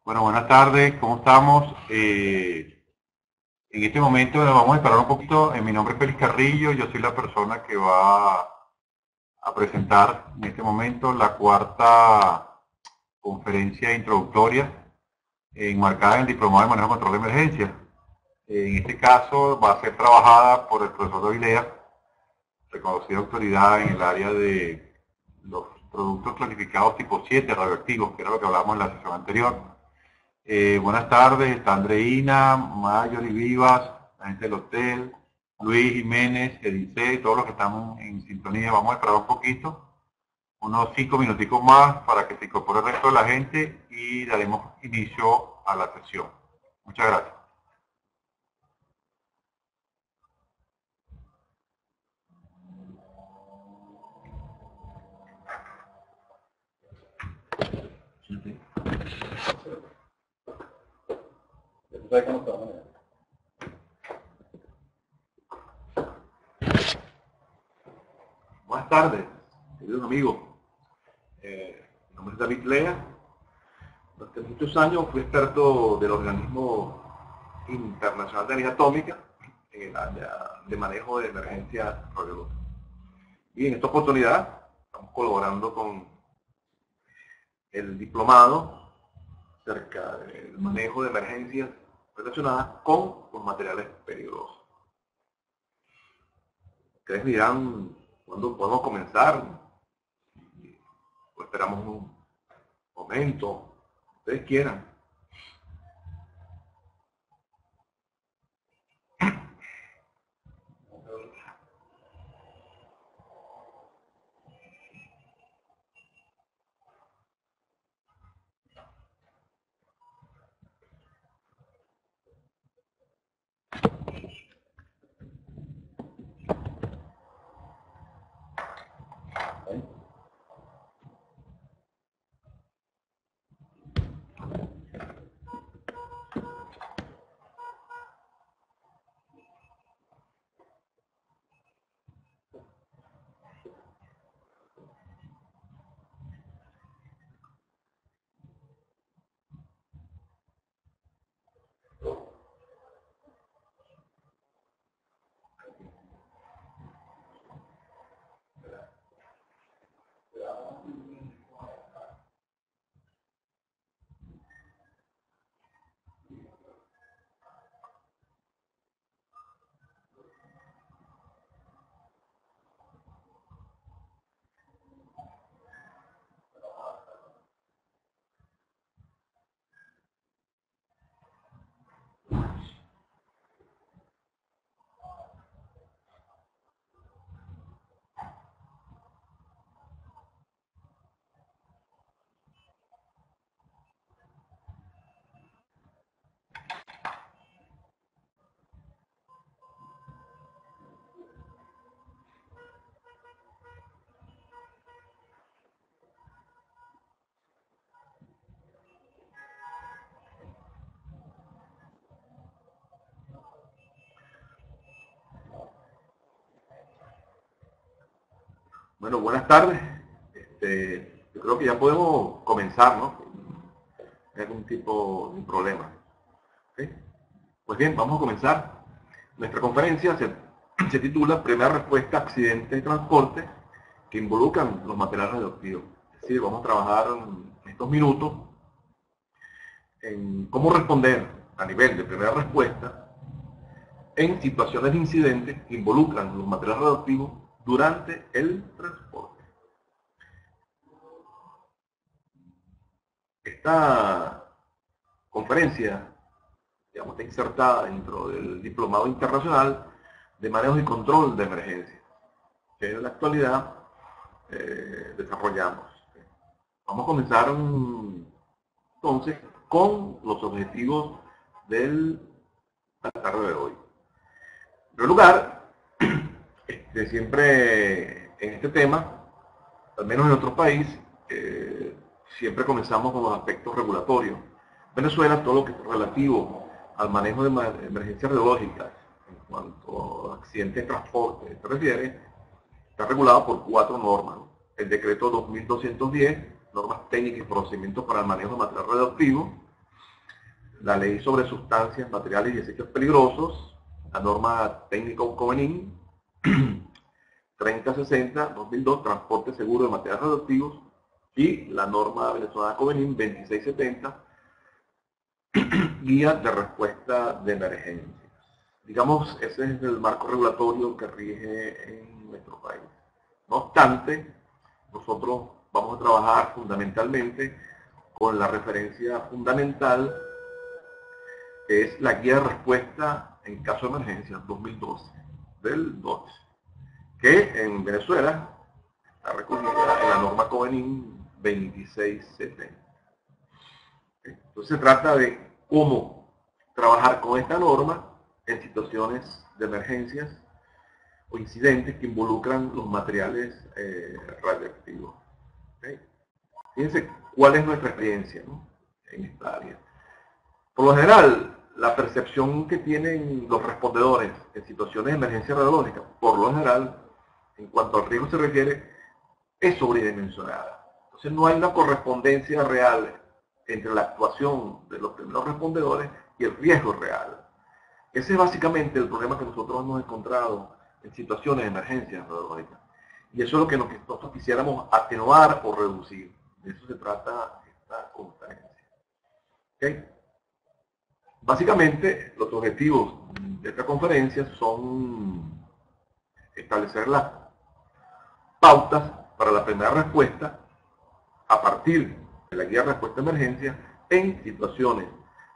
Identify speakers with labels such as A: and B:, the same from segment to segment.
A: Bueno, buenas tardes, ¿cómo estamos? En este momento nos vamos a esperar un poquito. Mi nombre es Félix Carrillo, yo soy la persona que va a presentar en este momento la cuarta conferencia introductoria enmarcada en el Diplomado de Manejo de Control de Emergencia. En este caso va a ser trabajada por el profesor Dovilea, reconocida autoridad en el área de los productos clasificados tipo 7 radioactivos, que era lo que hablábamos en la sesión anterior. Buenas tardes, está Andreina, Mayori Vivas, la gente del hotel, Luis Jiménez, Edice, todos los que estamos en sintonía. Vamos a esperar un poquito, unos 5 minuticos más para que se incorpore el resto de la gente y daremos inicio a la sesión. Muchas gracias. Buenas tardes, queridos amigos. Mi nombre es David Lea. Durante muchos años fui experto del Organismo Internacional de Energía Atómica en el área de manejo de emergencias radiológicas. Y en esta oportunidad estamos colaborando con el diplomado acerca del manejo de emergencias relacionadas con los materiales peligrosos. Ustedes dirán cuándo podemos comenzar, o esperamos un momento, ustedes quieran. Bueno, buenas tardes. Yo creo que ya podemos comenzar, ¿no? Sin algún tipo de problema. ¿Sí? Pues bien, vamos a comenzar. Nuestra conferencia se titula Primera respuesta a accidentes de transporte que involucran los materiales radioactivos. Es decir, vamos a trabajar en estos minutos en cómo responder a nivel de primera respuesta en situaciones de incidentes que involucran los materiales radioactivos durante el transporte. Esta conferencia, digamos, está insertada dentro del Diplomado Internacional de Manejo y Control de Emergencias, que en la actualidad desarrollamos. Vamos a comenzar entonces con los objetivos de la tarde de hoy. En primer lugar, siempre en este tema, al menos en nuestro país, siempre comenzamos con los aspectos regulatorios. Venezuela, todo lo que es relativo al manejo de emergencias radiológicas, en cuanto a accidentes de transporte se refiere, está regulado por 4 normas. El decreto 2210, normas técnicas y procedimientos para el manejo de material radioactivo.
B: la ley sobre sustancias, materiales y desechos peligrosos, la norma técnica COVENIN 3060-2002, transporte seguro de materiales radioactivos, y la norma venezolana COVENIN 2670, guía de respuesta de emergencias. Digamos, ese es el marco regulatorio que rige en nuestro país. No obstante, nosotros vamos a trabajar fundamentalmente con la referencia fundamental, que es la guía de respuesta en caso de emergencia 2012, del 12, que en Venezuela está recogida en la norma COVENIN 2670. Entonces se trata de cómo trabajar con esta norma en situaciones de emergencias o incidentes que involucran los materiales radioactivos. ¿Okay? Fíjense cuál es nuestra experiencia, ¿no?, en esta área. Por lo general, la percepción que tienen los respondedores en situaciones de emergencia radiológica, por lo general, en cuanto al riesgo se refiere, es sobredimensionada. Entonces no hay una correspondencia real entre la actuación de los primeros respondedores y el riesgo real. Ese es básicamente el problema que nosotros hemos encontrado en situaciones de emergencia radiológica. Y eso es lo que nosotros quisiéramos atenuar o reducir. De eso se trata esta conferencia. ¿Okay? Básicamente, los objetivos de esta conferencia son establecer las pautas para la primera respuesta a partir de la guía de respuesta a emergencia en situaciones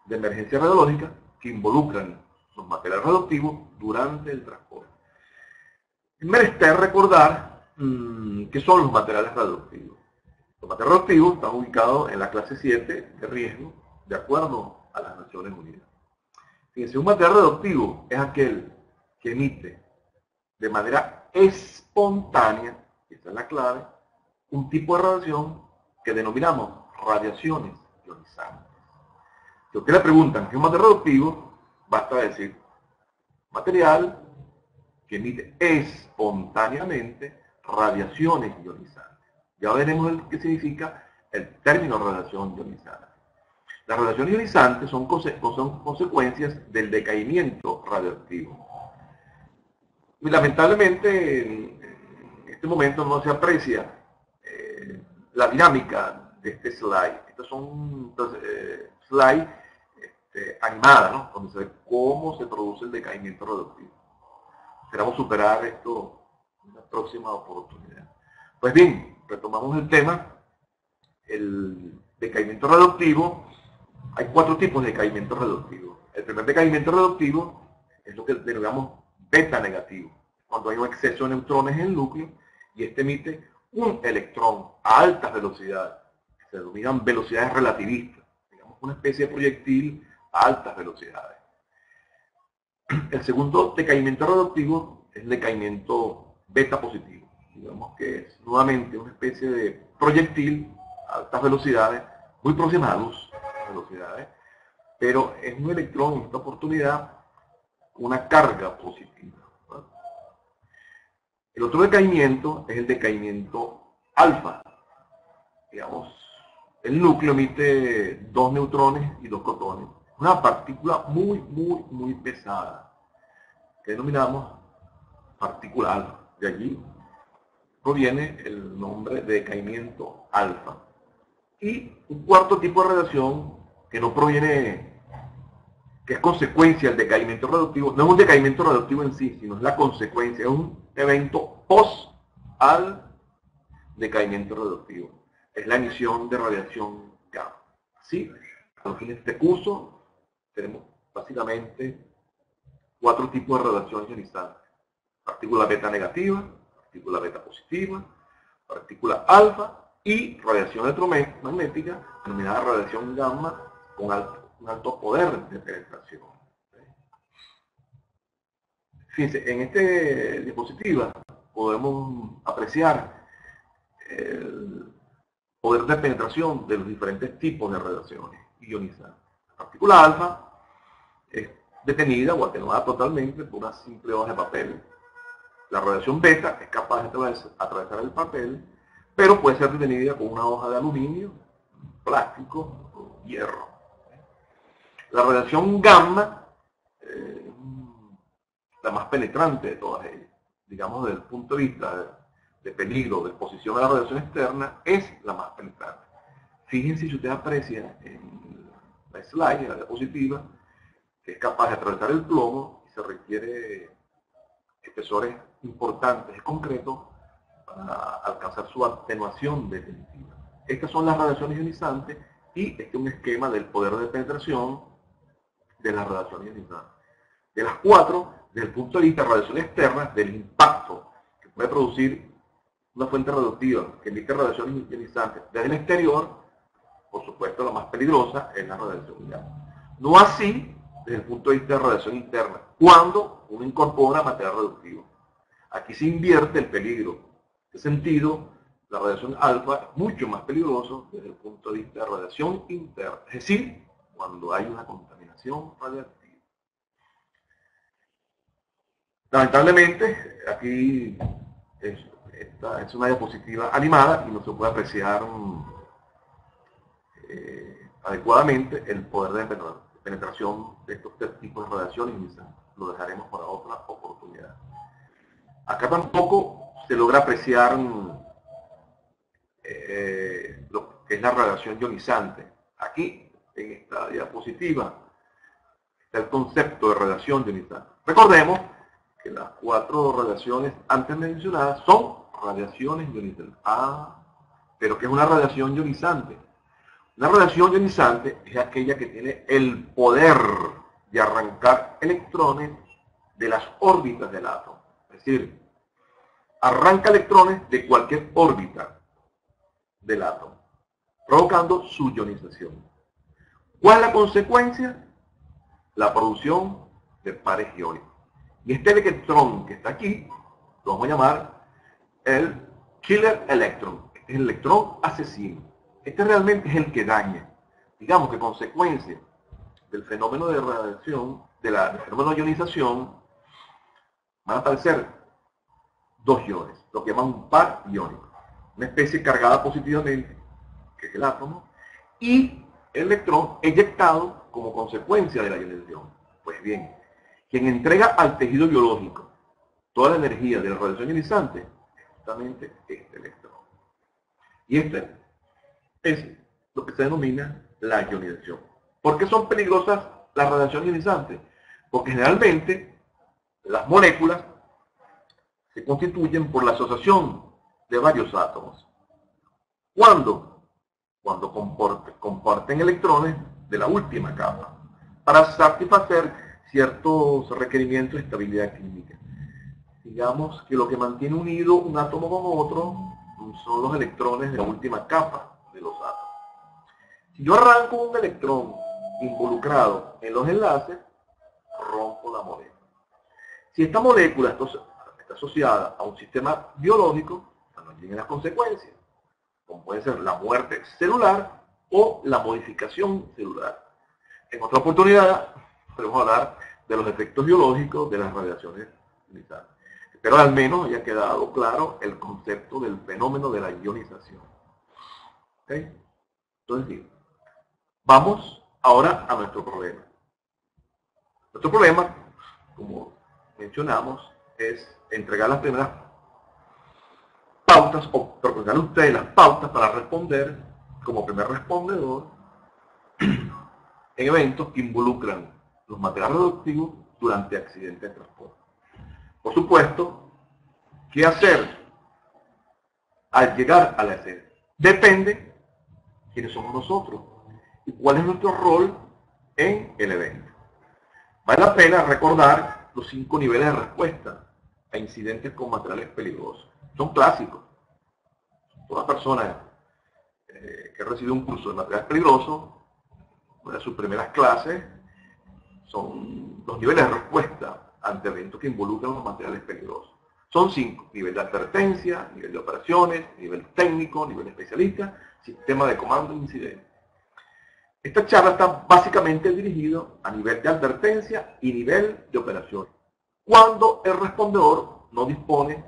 B: de emergencia radiológica que involucran los materiales radioactivos durante el transporte. Es menester recordar qué son los materiales radioactivos. Los materiales radioactivos están ubicados en la clase 7 de riesgo, de acuerdo a las Naciones Unidas. Fíjense, un material radioactivo es aquel que emite de manera espontánea, esta es la clave, un tipo de radiación que denominamos radiaciones ionizantes. Si ustedes le preguntan qué es un material radioactivo, basta decir material que emite espontáneamente radiaciones ionizantes. Ya veremos qué significa el término radiación ionizante. Las radiaciones ionizantes son consecuencias del decaimiento radioactivo. Y lamentablemente en este momento no se aprecia la dinámica de este slide. Estos son slides animadas, ¿no?, donde se ve cómo se produce el decaimiento radioactivo. Esperamos superar esto en una próxima oportunidad. Pues bien, retomamos el tema. El decaimiento radioactivo, hay 4 tipos de decaimiento radioactivo. El primer decaimiento radioactivo es lo que denominamos beta negativo, cuando hay un exceso de neutrones en el núcleo y este emite un electrón a altas velocidades, que se denominan velocidades relativistas, digamos una especie de proyectil a altas velocidades. El segundo decaimiento radioactivo es el decaimiento beta positivo, digamos que es nuevamente una especie de proyectil a altas velocidades, muy próximas a la luz, velocidades, pero es un electrón en esta oportunidad una carga positiva. ¿Verdad? El otro decaimiento es el decaimiento alfa. Digamos, el núcleo emite 2 neutrones y 2 protones. Una partícula muy pesada, que denominamos partícula alfa. De allí proviene el nombre de decaimiento alfa. Y un cuarto tipo de radiación que no proviene, que es consecuencia del decaimiento radioactivo, no es un decaimiento radioactivo en sí, sino es la consecuencia, es un evento post al decaimiento radioactivo. Es la emisión de radiación gamma. ¿Sí? Al fin de este curso tenemos básicamente 4 tipos de radiación ionizante. Partícula beta negativa, partícula beta positiva, partícula alfa y radiación electromagnética, denominada radiación gamma, con un alto poder de penetración. Fíjense, en esta diapositiva podemos apreciar el poder de penetración de los diferentes tipos de radiaciones ionizantes. La partícula alfa es detenida o atenuada totalmente por una simple hoja de papel. La radiación beta es capaz de atravesar el papel, pero puede ser detenida con una hoja de aluminio, plástico o hierro. La radiación gamma, la más penetrante de todas ellas, digamos desde el punto de vista de peligro, de exposición a la radiación externa, es la más penetrante. Fíjense si usted aprecia en la slide, en la diapositiva, que es capaz de atravesar el plomo y se requiere espesores importantes de concreto para alcanzar su atenuación definitiva. Estas son las radiaciones ionizantes y este es un esquema del poder de penetración de las radiaciones ionizantes. De las cuatro, desde el punto de vista de radiación externa, del impacto que puede producir una fuente radioactiva que emite radiaciones ionizantes desde el exterior, por supuesto la más peligrosa es la radiación gamma. No así desde el punto de vista de radiación interna, cuando uno incorpora material radioactivo. Aquí se invierte el peligro. En este sentido, la radiación alfa es mucho más peligroso desde el punto de vista de radiación interna, es decir, cuando hay una contaminación radiactiva. Lamentablemente, aquí esta es una diapositiva animada y no se puede apreciar adecuadamente el poder de penetración de estos tres tipos de radiaciones. Lo dejaremos para otra oportunidad. Acá tampoco se logra apreciar lo que es la radiación ionizante. Aquí, en esta diapositiva, está el concepto de radiación ionizante. Recordemos que las cuatro radiaciones antes mencionadas son radiaciones ionizantes. Pero ¿qué es una radiación ionizante? Una radiación ionizante es aquella que tiene el poder de arrancar electrones de las órbitas del átomo. Es decir, arranca electrones de cualquier órbita del átomo, provocando su ionización. ¿Cuál es la consecuencia? La producción de pares iónicos. Y este electrón que está aquí, lo vamos a llamar el killer electron. Este es el electrón asesino. Este realmente es el que daña. Digamos que consecuencia del fenómeno de radiación, del fenómeno de ionización, van a aparecer dos iones, lo que llaman un par iónico. Una especie cargada positivamente, que es el átomo, y el electrón eyectado como consecuencia de la ionización. Pues bien, quien entrega al tejido biológico toda la energía de la radiación ionizante es justamente este electrón. Y este es lo que se denomina la ionización. ¿Por qué son peligrosas las radiaciones ionizantes? Porque generalmente las moléculas se constituyen por la asociación de varios átomos. ¿Cuándo? Cuando comparten electrones de la última capa, para satisfacer ciertos requerimientos de estabilidad química. Digamos que lo que mantiene unido un átomo con otro son los electrones de la última capa de los átomos. Si yo arranco un electrón involucrado en los enlaces, rompo la molécula. Si esta molécula está asociada a un sistema biológico, también tiene las consecuencias, como puede ser la muerte celular o la modificación celular. En otra oportunidad podemos hablar de los efectos biológicos de las radiaciones ionizantes. Espero al menos haya quedado claro el concepto del fenómeno de la ionización. ¿Okay? Entonces, bien, vamos ahora a nuestro problema. Nuestro problema, como mencionamos, es entregar las primeras pautas o proporcionar a ustedes las pautas para responder como primer respondedor en eventos que involucran los materiales radioactivos durante accidentes de transporte. Por supuesto, ¿qué hacer al llegar a la escena? Depende de quiénes somos nosotros y cuál es nuestro rol en el evento. Vale la pena recordar los 5 niveles de respuesta a incidentes con materiales peligrosos. Son clásicos. Toda persona que recibe un curso de materiales peligrosos, una de sus primeras clases, son los niveles de respuesta ante eventos que involucran los materiales peligrosos. Son 5: nivel de advertencia, nivel de operaciones, nivel técnico, nivel especialista, sistema de comando e incidente. Esta charla está básicamente dirigida a nivel de advertencia y nivel de operaciones, cuando el respondedor no dispone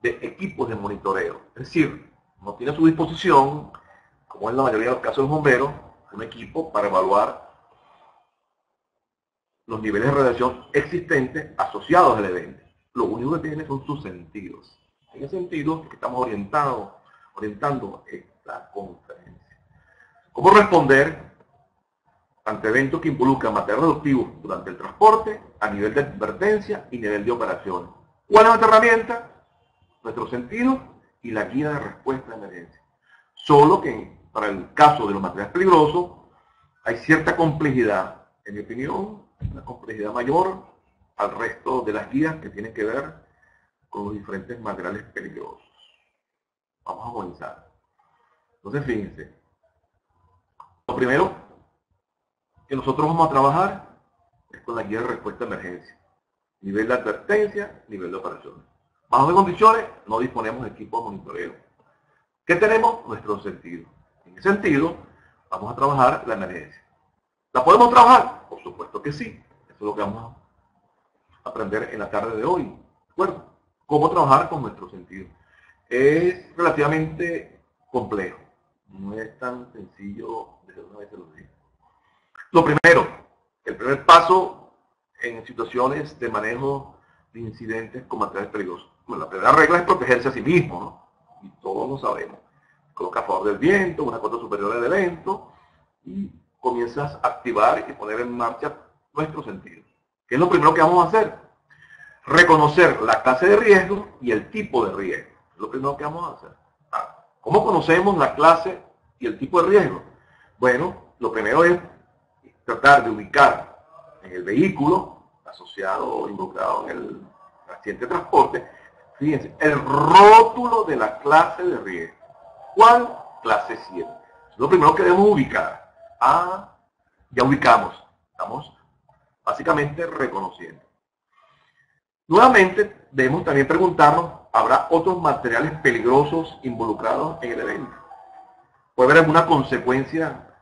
B: de equipos de monitoreo, es decir, no tiene a su disposición, como en la mayoría de los casos de los bomberos, un equipo para evaluar los niveles de radiación existentes asociados al evento. Lo único que tiene son sus sentidos. En ese sentido es que estamos orientando esta conferencia. ¿Cómo responder ante eventos que involucran material radioactivo durante el transporte a nivel de advertencia y nivel de operaciones? ¿Cuál es nuestra herramienta? Nuestros sentidos y la guía de respuesta de emergencia. Solo que para el caso de los materiales peligrosos hay cierta complejidad, en mi opinión, una complejidad mayor al resto de las guías que tienen que ver con los diferentes materiales peligrosos. Vamos a comenzar. Entonces, fíjense. Lo primero que nosotros vamos a trabajar es con la guía de respuesta a emergencia. Nivel de advertencia, nivel de operaciones. Bajo qué condiciones no disponemos de equipo de monitoreo. ¿Qué tenemos? Nuestros sentidos. En ese sentido, vamos a trabajar la emergencia. ¿La podemos trabajar? Por supuesto que sí. Eso es lo que vamos a aprender en la tarde de hoy. ¿De acuerdo? ¿Cómo trabajar con nuestros sentidos? Es relativamente complejo. No es tan sencillo desde una vez se lo digo. Lo primero, el primer paso en situaciones de manejo de incidentes con materiales peligrosos. Bueno, la primera regla es protegerse a sí mismo, ¿no? Y todos lo sabemos. Coloca a favor del viento, una cota superior del evento y comienzas a activar y poner en marcha nuestros sentidos. ¿Qué es lo primero que vamos a hacer? Reconocer la clase de riesgo y el tipo de riesgo. Es lo primero que vamos a hacer. ¿Cómo conocemos la clase y el tipo de riesgo? Bueno, lo primero es tratar de ubicar en el vehículo asociado o involucrado en el accidente de transporte, fíjense, el rótulo de la clase de riesgo. ¿Cuál? Clase 7. Es lo primero que debemos ubicar. Ya ubicamos. Estamos básicamente reconociendo. Nuevamente, debemos también preguntarnos, ¿habrá otros materiales peligrosos involucrados en el evento? ¿Puede haber alguna consecuencia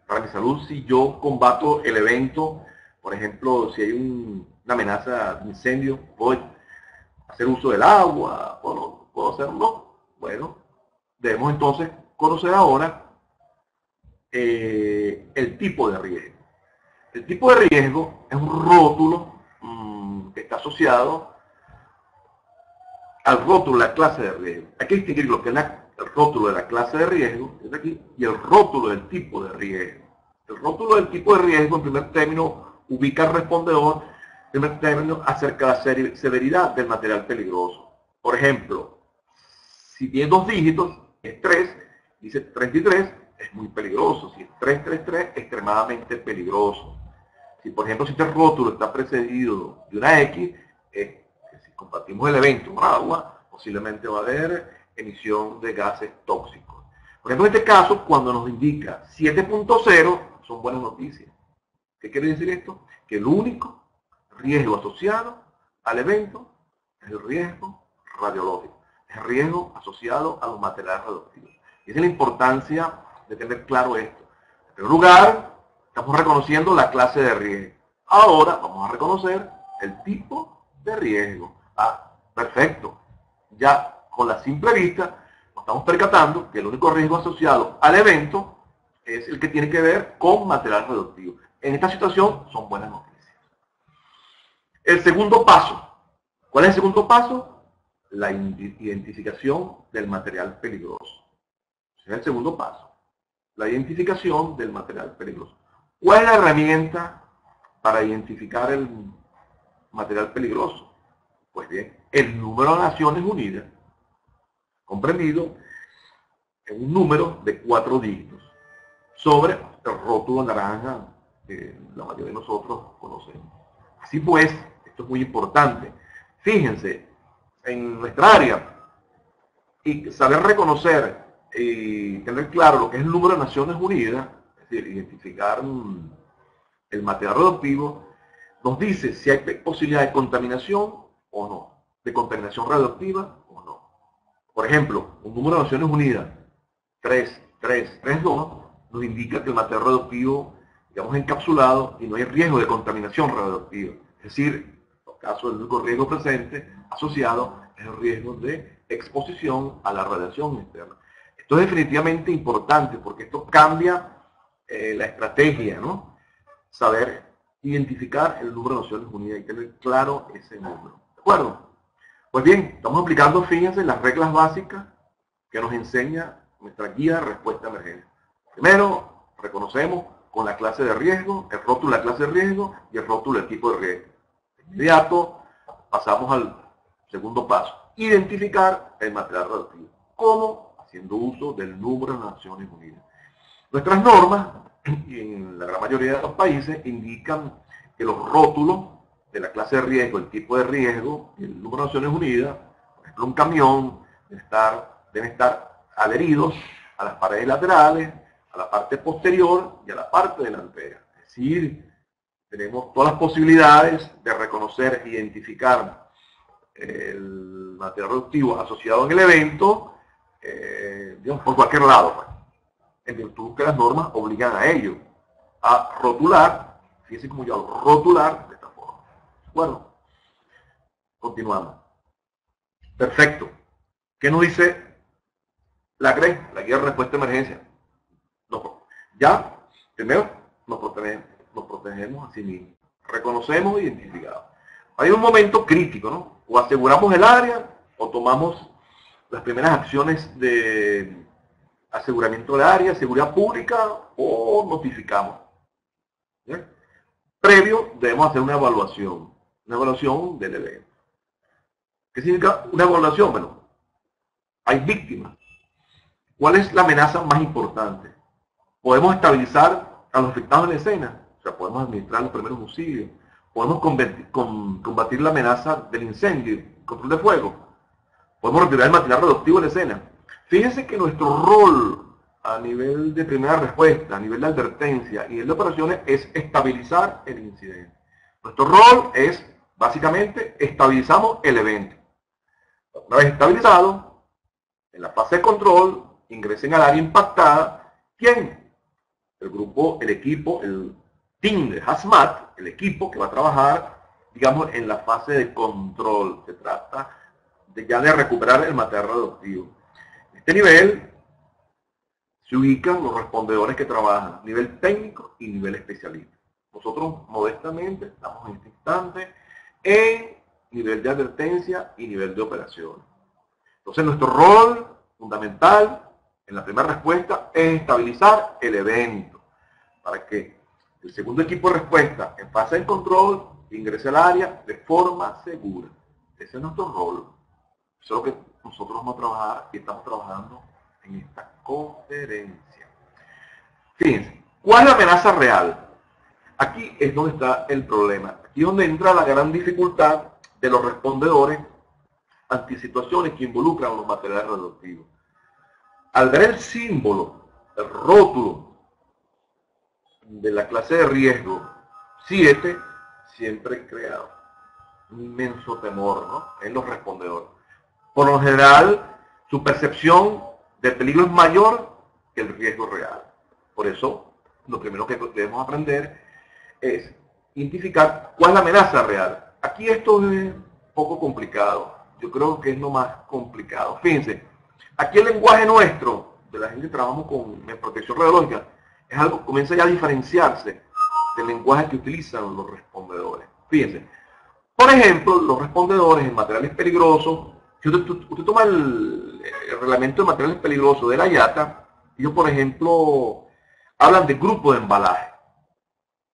B: para mi salud si yo combato el evento? Por ejemplo, si hay una amenaza de incendio, ¿puedo hacer uso del agua? ¿O no? ¿Puedo hacerlo? Bueno, debemos entonces conocer ahora el tipo de riesgo. El tipo de riesgo es un rótulo que está asociado al rótulo de la clase de riesgo. Hay que distinguir lo que es el rótulo de la clase de riesgo, es aquí, y el rótulo del tipo de riesgo. El rótulo del tipo de riesgo, en primer término, ubica al respondedor, en primer término, acerca de la severidad del material peligroso. Por ejemplo, si tiene 2 dígitos, es 3, dice 33, es muy peligroso. Si es 333, extremadamente peligroso. Si, por ejemplo, si este rótulo está precedido de una X, es que si compartimos el evento con agua, posiblemente va a haber emisión de gases tóxicos. Por ejemplo, en este caso, cuando nos indica 7.0, son buenas noticias. ¿Qué quiere decir esto? Que el único riesgo asociado al evento es el riesgo radiológico, es el riesgo asociado a los materiales radioactivos. Y esa es la importancia de tener claro esto. En primer lugar, estamos reconociendo la clase de riesgo. Ahora vamos a reconocer el tipo de riesgo. Perfecto. Ya con la simple vista nos estamos percatando que el único riesgo asociado al evento es el que tiene que ver con material radioactivo. En esta situación son buenas noticias. El segundo paso. ¿Cuál es el segundo paso? La identificación del material peligroso. Ese es el segundo paso. La identificación del material peligroso. ¿Cuál es la herramienta para identificar el material peligroso? Pues bien, el número de Naciones Unidas, comprendido en un número de 4 dígitos, sobre el rótulo naranja que la mayoría de nosotros conocemos. Así pues, esto es muy importante. Fíjense, en nuestra área, y saber reconocer y tener claro lo que es el número de Naciones Unidas, es decir, identificar el material radioactivo, nos dice si hay posibilidad de contaminación o no, de contaminación radioactiva o no. Por ejemplo, un número de Naciones Unidas, 3332, nos indica que el material radioactivo, digamos, encapsulado y no hay riesgo de contaminación radioactiva. Es decir, en los casos del único riesgo presente asociado es el riesgo de exposición a la radiación externa. Esto es definitivamente importante porque esto cambia la estrategia, ¿no? Saber identificar el número de Naciones Unidas y tener claro ese número. ¿De acuerdo? Pues bien, estamos aplicando, fíjense, las reglas básicas que nos enseña nuestra guía de respuesta a emergencia. Primero, reconocemos con la clase de riesgo, el rótulo de la clase de riesgo y el rótulo del tipo de riesgo. De inmediato, pasamos al segundo paso, identificar el material radioactivo. ¿Cómo? Haciendo uso del número de Naciones Unidas. Nuestras normas, y en la gran mayoría de los países, indican que los rótulos de la clase de riesgo, el tipo de riesgo, el número de Naciones Unidas, por ejemplo, un camión, deben estar adheridos a las paredes laterales, a la parte posterior y a la parte delantera. Es decir, tenemos todas las posibilidades de reconocer e identificar el material radioactivo asociado en el evento, digamos, por cualquier lado, pues, en virtud que las normas obligan a ello, a rotular, fíjense como yo hago, rotular de esta forma. ¿De acuerdo? Continuamos. Perfecto. ¿Qué nos dice la GRE, la Guía de Respuesta a Emergencia? Ya, primero, nos protegemos a sí mismos. Reconocemos e identificamos. Hay un momento crítico, ¿no? O aseguramos el área, o tomamos las primeras acciones de aseguramiento del área, seguridad pública, o notificamos. ¿Bien? Previo, debemos hacer una evaluación del evento. ¿Qué significa una evaluación? Bueno, hay víctimas. ¿Cuál es la amenaza más importante? Podemos estabilizar a los afectados en la escena, o sea, podemos administrar los primeros auxilios, podemos combatir la amenaza del incendio, control de fuego, podemos retirar el material radioactivo de la escena. Fíjense que nuestro rol a nivel de primera respuesta, a nivel de advertencia y a nivel de operaciones es estabilizar el incidente. Nuestro rol es, básicamente, estabilizamos el evento. Una vez estabilizado, en la fase de control, ingresen al área impactada. ¿Quién? El grupo, el equipo, el team de HAZMAT, el equipo que va a trabajar, digamos, en la fase de control. Se trata ya de recuperar el material radioactivo. En este nivel se ubican los respondedores que trabajan, nivel técnico y nivel especialista. Nosotros, modestamente, estamos en este instante en nivel de advertencia y nivel de operación. Entonces, nuestro rol fundamental en la primera respuesta es estabilizar el evento para que el segundo equipo de respuesta en fase de control ingrese al área de forma segura. Ese es nuestro rol. Eso es lo que nosotros vamos a trabajar y estamos trabajando en esta conferencia. Fíjense, ¿cuál es la amenaza real? Aquí es donde está el problema. Aquí es donde entra la gran dificultad de los respondedores ante situaciones que involucran los materiales radioactivos. Al ver el símbolo, el rótulo de la clase de riesgo 7, siempre crea un inmenso temor, ¿no?, en los respondedores. Por lo general, su percepción del peligro es mayor que el riesgo real. Por eso, lo primero que debemos aprender es identificar cuál es la amenaza real. Aquí esto es un poco complicado. Yo creo que es lo más complicado. Fíjense, aquí el lenguaje nuestro, de la gente que trabajamos con protección radiológica, es algo que comienza ya a diferenciarse del lenguaje que utilizan los respondedores. Fíjense, por ejemplo, los respondedores en materiales peligrosos, si usted toma el reglamento de materiales peligrosos de la IATA, ellos, por ejemplo, hablan de grupo de embalaje.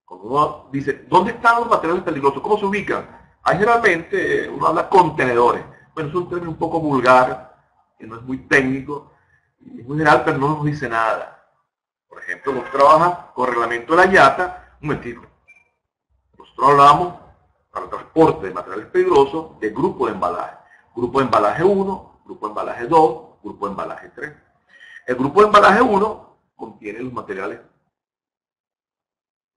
B: Cuando uno dice, ¿dónde están los materiales peligrosos? ¿Cómo se ubican? Ahí generalmente uno habla contenedores. Bueno, es un término un poco vulgar, que no es muy técnico, es muy general, pero no nos dice nada. Por ejemplo, nosotros trabajamos con el reglamento de la IATA, un momentito. Nosotros hablamos, para el transporte de materiales peligrosos, de grupo de embalaje. Grupo de embalaje 1, grupo de embalaje 2, grupo de embalaje 3. El grupo de embalaje 1 contiene los materiales,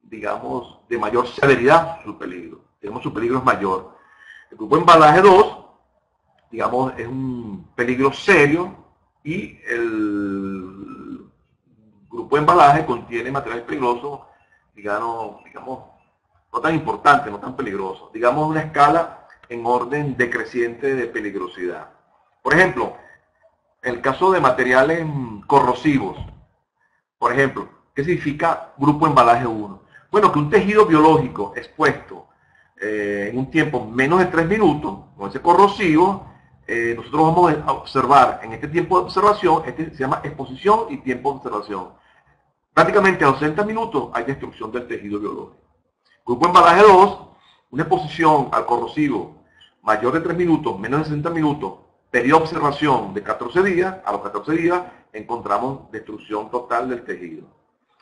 B: digamos, de mayor severidad, su peligro. Digamos, su peligro es mayor. El grupo de embalaje 2, digamos, es un peligro serio y el grupo de embalaje contiene materiales peligrosos, digamos, no tan importantes, no tan peligrosos. Digamos, una escala en orden decreciente de peligrosidad. Por ejemplo, en el caso de materiales corrosivos, por ejemplo, ¿qué significa grupo de embalaje 1? Bueno, que un tejido biológico expuesto en un tiempo menos de 3 minutos, con ese corrosivo, nosotros vamos a observar en este tiempo de observación, este se llama exposición y tiempo de observación. Prácticamente a los 60 minutos hay destrucción del tejido biológico. Grupo embalaje 2, una exposición al corrosivo mayor de 3 minutos, menos de 60 minutos, periodo de observación de 14 días, a los 14 días encontramos destrucción total del tejido.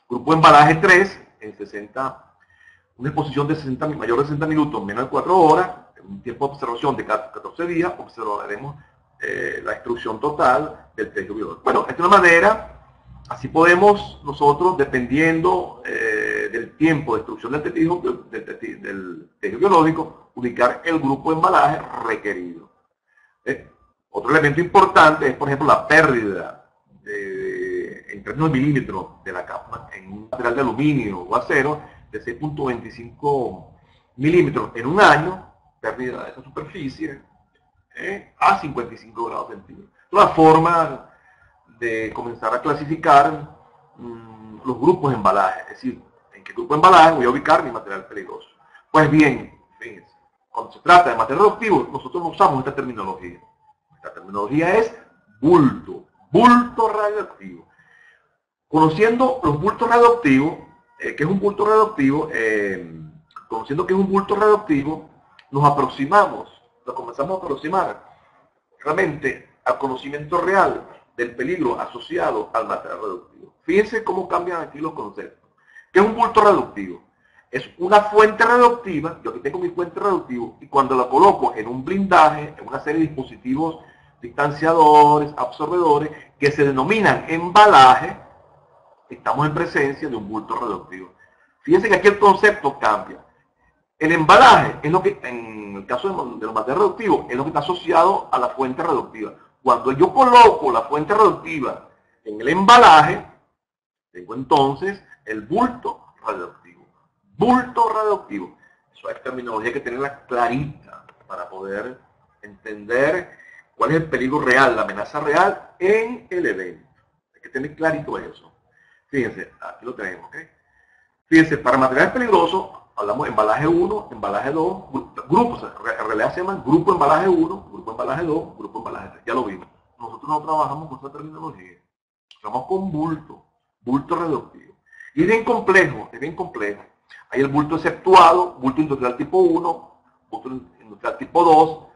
B: Grupo embalaje 3, en 60, una exposición de 60, mayor de 60 minutos, menos de 4 horas, un tiempo de observación de 14 días, observaremos la destrucción total del tejido biológico. Bueno, esta es una manera, así podemos nosotros, dependiendo del tiempo de destrucción del tejido biológico, ubicar el grupo de embalaje requerido. Otro elemento importante es, por ejemplo, la pérdida en términos de milímetros de la capa en un material de aluminio o acero de 6.25 milímetros en un año, pérdida de esa superficie a 55 grados centígrados. La forma de comenzar a clasificar los grupos de embalaje, es decir, en qué grupo de embalaje voy a ubicar mi material peligroso. Pues bien, fíjense, cuando se trata de material radioactivo, nosotros no usamos esta terminología. Esta terminología es bulto radioactivo. Conociendo los bultos radioactivos, ¿qué es un bulto radioactivo? Conociendo que es un bulto radioactivo, nos aproximamos, nos comenzamos a aproximar realmente al conocimiento real del peligro asociado al material radioactivo. Fíjense cómo cambian aquí los conceptos. ¿Qué es un bulto radioactivo? Es una fuente radioactiva, yo aquí tengo mi fuente radioactiva, y cuando la coloco en un blindaje, en una serie de dispositivos distanciadores, absorbedores, que se denominan embalaje, estamos en presencia de un bulto radioactivo. Fíjense que aquí el concepto cambia. El embalaje es lo que, en el caso de los materiales radioactivos, es lo que está asociado a la fuente radioactiva. Cuando yo coloco la fuente radioactiva en el embalaje, tengo entonces el bulto radioactivo. Bulto radioactivo. Eso es terminología que tenerla clarita para poder entender cuál es el peligro real, la amenaza real en el evento. Hay que tener clarito eso. Fíjense, aquí lo tenemos, ¿ok? Fíjense, para materiales peligrosos, hablamos de embalaje 1, embalaje 2, grupos, en realidad se llaman grupo embalaje 1, grupo embalaje 2, grupo embalaje 3, ya lo vimos. Nosotros no trabajamos con esa terminología, trabajamos con bulto radioactivo. Y es bien complejo, es bien complejo. Hay el bulto exceptuado, bulto industrial tipo 1, bulto industrial tipo 2,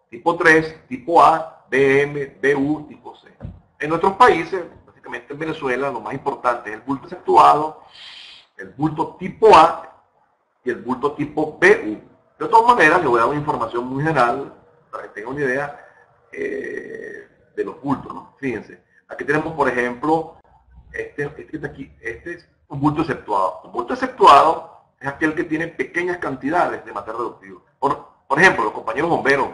B: tipo 3, tipo A, BM, BU, tipo C. En nuestros países, básicamente en Venezuela, lo más importante es el bulto exceptuado, el bulto tipo A y el bulto tipo BU. De todas maneras, le voy a dar una información muy general para que tengan una idea de los bultos, ¿no? Fíjense, aquí tenemos, por ejemplo, este de aquí, este es un bulto exceptuado. Un bulto exceptuado es aquel que tiene pequeñas cantidades de material radioactivo. Por ejemplo, los compañeros bomberos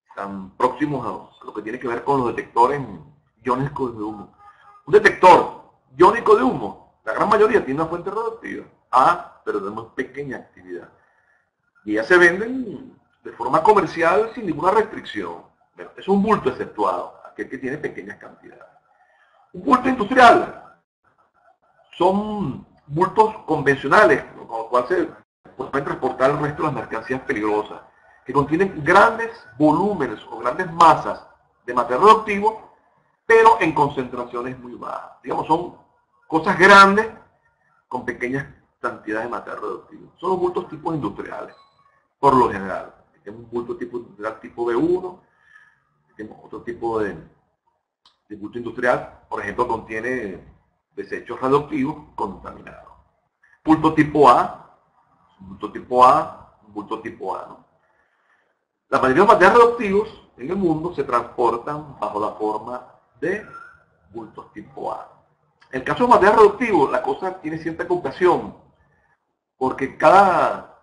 B: están próximos a lo que tiene que ver con los detectores iónicos de humo. Un detector iónico de humo, la gran mayoría tiene una fuente radioactiva, pero de muy pequeña actividad. Y ya se venden de forma comercial sin ninguna restricción. Bueno, es un bulto exceptuado, aquel que tiene pequeñas cantidades. Un bulto industrial son bultos convencionales, con los cuales se pueden transportar el resto de las mercancías peligrosas, que contienen grandes volúmenes o grandes masas de material radioactivo, pero en concentraciones muy bajas. Digamos, son cosas grandes con pequeñas cantidades de material radioactivo. Son los bultos tipos industriales, por lo general. Tenemos un bulto tipo industrial tipo B1, tenemos otro tipo de bulto industrial, por ejemplo, contiene desechos radioactivos contaminados. Bulto tipo A, bulto tipo A, bulto tipo A, ¿no? La mayoría de los materiales radioactivos en el mundo se transportan bajo la forma de bultos tipo A. En el caso de material radioactivo, la cosa tiene cierta complicación, porque cada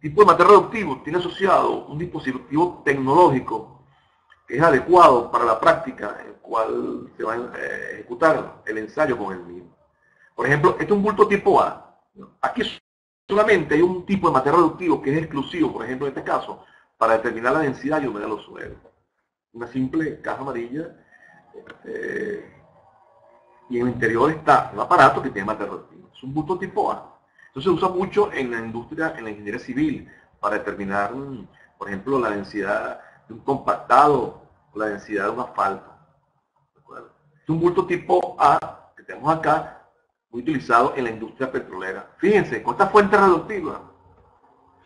B: tipo de material radioactivo tiene asociado un dispositivo tecnológico que es adecuado para la práctica en la cual se va a ejecutar el ensayo con el mismo. Por ejemplo, este es un bulto tipo A. Aquí solamente hay un tipo de material radioactivo que es exclusivo, por ejemplo, en este caso, para determinar la densidad y humedad de los suelos. Una simple caja amarilla y en el interior está un aparato que tiene material radioactivo. Es un bulto tipo A. Entonces se usa mucho en la industria, en la ingeniería civil, para determinar, por ejemplo, la densidad de un compactado o la densidad de un asfalto. ¿De acuerdo? Es un bulto tipo A que tenemos acá, muy utilizado en la industria petrolera. Fíjense, con esta fuente reductiva,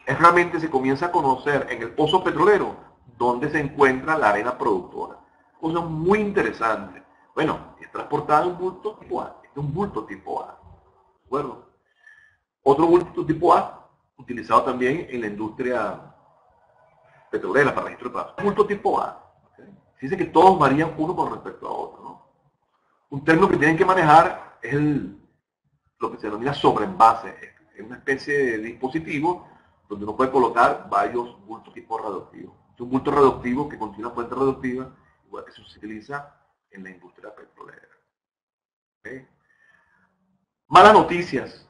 B: es realmente se comienza a conocer en el pozo petrolero dónde se encuentra la arena productora. Cosa muy interesante. Bueno, es transportada en un bulto tipo A. Este es un bulto tipo A. ¿De acuerdo? Otro bulto tipo A, utilizado también en la industria petrolera para registro de pagos. Bulto tipo A. ¿Okay? Dice que todos varían uno con respecto a otro, ¿no? Un término que tienen que manejar es lo que se denomina sobreenvase. Es una especie de dispositivo donde uno puede colocar varios bultos tipo radioactivos. Es un bulto radioactivo que contiene una fuente radioactiva, igual que se utiliza en la industria petrolera. ¿Okay? Malas noticias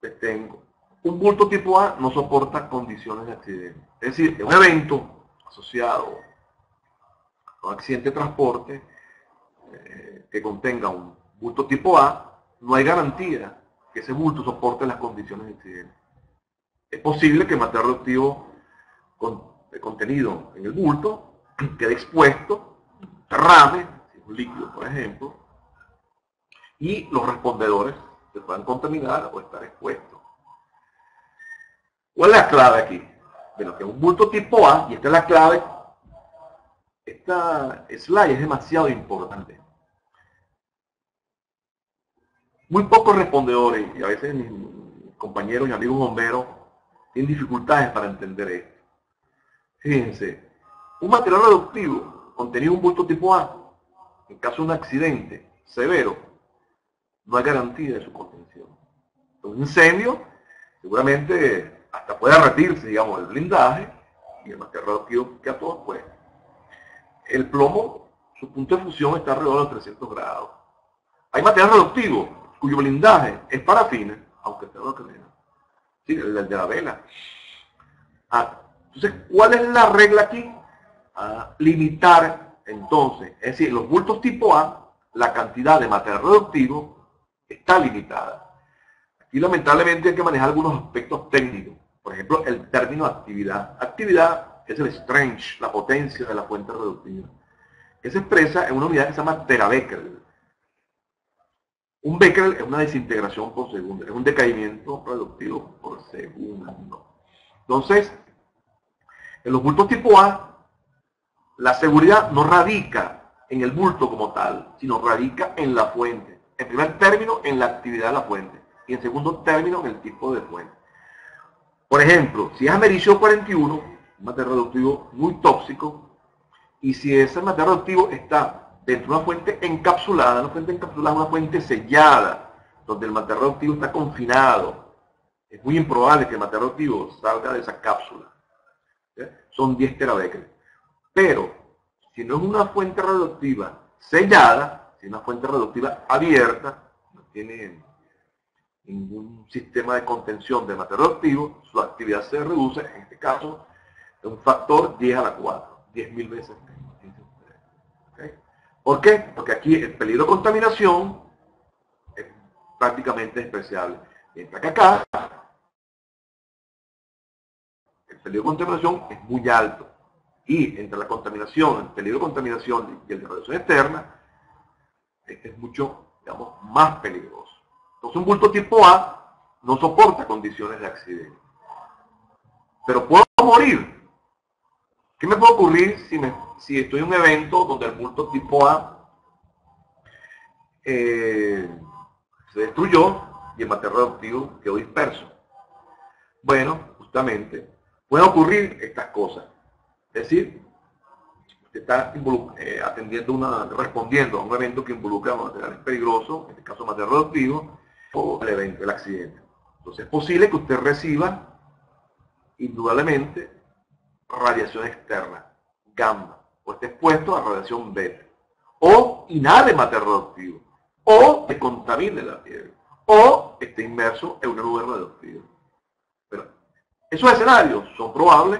B: les tengo. Un bulto tipo A no soporta condiciones de accidente. Es decir, un evento asociado a un accidente de transporte que contenga un bulto tipo A, no hay garantía que ese bulto soporte las condiciones de accidente. Es posible que el material radioactivo contenido en el bulto quede expuesto, derrame, si es un líquido por ejemplo, y los respondedores se puedan contaminar o estar expuestos. ¿Cuál es la clave aquí? Bueno, que es un bulto tipo A, y esta es la clave. Esta slide es demasiado importante. Muy pocos respondedores, y a veces mis compañeros y amigos bomberos tienen dificultades para entender esto. Fíjense, un material radioactivo contenido en un bulto tipo A, en caso de un accidente severo, no hay garantía de su contención. Un incendio, seguramente hasta puede derretirse, digamos, el blindaje, y el material radioactivo que a todos pues. El plomo, su punto de fusión está alrededor de los 300 grados. Hay material radioactivo cuyo blindaje es parafina, aunque esté lo que menos. Sí, el de la vela. Entonces, ¿cuál es la regla aquí? Limitar, entonces, es decir, los bultos tipo A, la cantidad de material radioactivo está limitada. Aquí lamentablemente hay que manejar algunos aspectos técnicos. Por ejemplo, el término actividad. Actividad es el strength, la potencia de la fuente radioactiva, que se expresa en una unidad que se llama terabecquerel. Un becquerel es una desintegración por segundo, es un decaimiento radioactivo por segundo. Entonces, en los bultos tipo A, la seguridad no radica en el bulto como tal, sino radica en la fuente. En primer término, en la actividad de la fuente. Y en segundo término, en el tipo de fuente. Por ejemplo, si es americio 41, un material radioactivo muy tóxico, y si ese material radioactivo está dentro de una fuente encapsulada, una fuente sellada, donde el material radioactivo está confinado, es muy improbable que el material radioactivo salga de esa cápsula. ¿Sí? Son 10 terabecquerel. Pero, si no es una fuente radioactiva sellada, si es una fuente radioactiva abierta, no tiene ningún sistema de contención de material radioactivo, su actividad se reduce, en este caso, de un factor 10 a la 4, 10.000 veces. ¿Okay? ¿Por qué? Porque aquí el peligro de contaminación es prácticamente despreciable. Mientras que acá, el peligro de contaminación es muy alto. Y entre la contaminación, el peligro de contaminación y el de radiación externa, este es mucho, digamos, más peligroso. Entonces un bulto tipo A no soporta condiciones de accidente. Pero puedo morir. ¿Qué me puede ocurrir si estoy en un evento donde el bulto tipo A se destruyó y el material radioactivo quedó disperso? Bueno, justamente, pueden ocurrir estas cosas. Es decir, usted está respondiendo a un evento que involucra materiales peligrosos, en este caso material radioactivo, o el evento, el accidente. Entonces es posible que usted reciba, indudablemente, radiación externa, gamma, o esté expuesto a radiación beta, o inhale material radioactivo, o se contamine la piel, o esté inmerso en una nube radioactiva. Pero esos escenarios son probables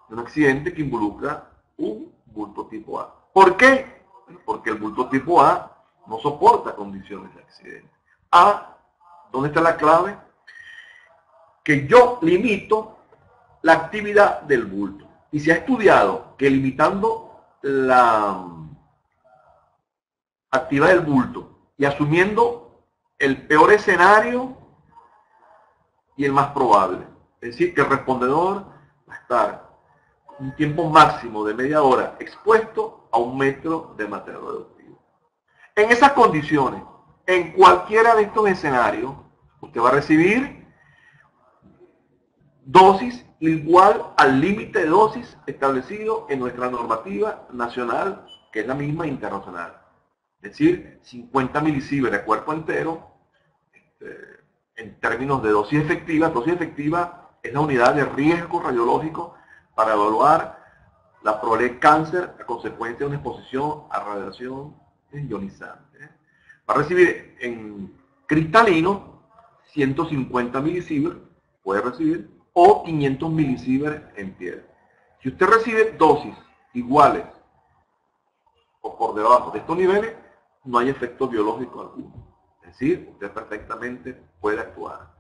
B: de un accidente que involucra un bulto tipo A. ¿Por qué? Porque el bulto tipo A no soporta condiciones de accidente. ¿Dónde está la clave? que yo limito la actividad del bulto. Y se ha estudiado que limitando la actividad del bulto y asumiendo el peor escenario y el más probable, es decir, que el respondedor va a estar un tiempo máximo de media hora expuesto a 1 metro de material radioactivo. En esas condiciones, en cualquiera de estos escenarios, usted va a recibir dosis igual al límite de dosis establecido en nuestra normativa nacional, que es la misma internacional. Es decir, 50 milisieverts de cuerpo entero, en términos de dosis efectiva. Dosis efectiva es la unidad de riesgo radiológico para evaluar la probabilidad de cáncer a consecuencia de una exposición a radiación ionizante. Va a recibir en cristalino 150 milisieverts, puede recibir, o 500 milisieverts en piel. Si usted recibe dosis iguales o por debajo de estos niveles, no hay efecto biológico alguno. Es decir, usted perfectamente puede actuar.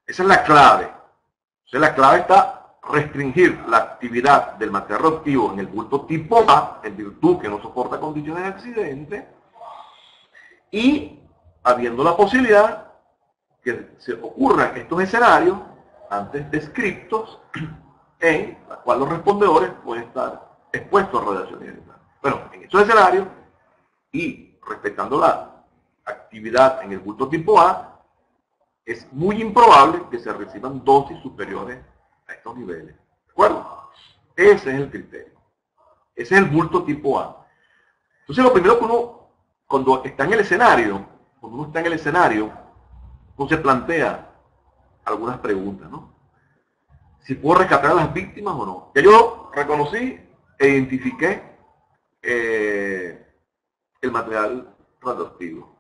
B: Esa es la clave. O sea, la clave está restringir la actividad del material radioactivo en el bulto tipo A, en virtud que no soporta condiciones de accidente, y habiendo la posibilidad que se ocurran estos escenarios antes descritos, en los cuales los respondedores pueden estar expuestos a radiación ionizante. Bueno, en estos escenarios, y respetando la actividad en el bulto tipo A, es muy improbable que se reciban dosis superiores a estos niveles. ¿De acuerdo? Ese es el criterio. Ese es el bulto tipo A. Entonces, lo primero que uno, cuando está en el escenario, uno se plantea algunas preguntas, ¿no? Si puedo rescatar a las víctimas o no. Ya yo reconocí e identifiqué el material radioactivo.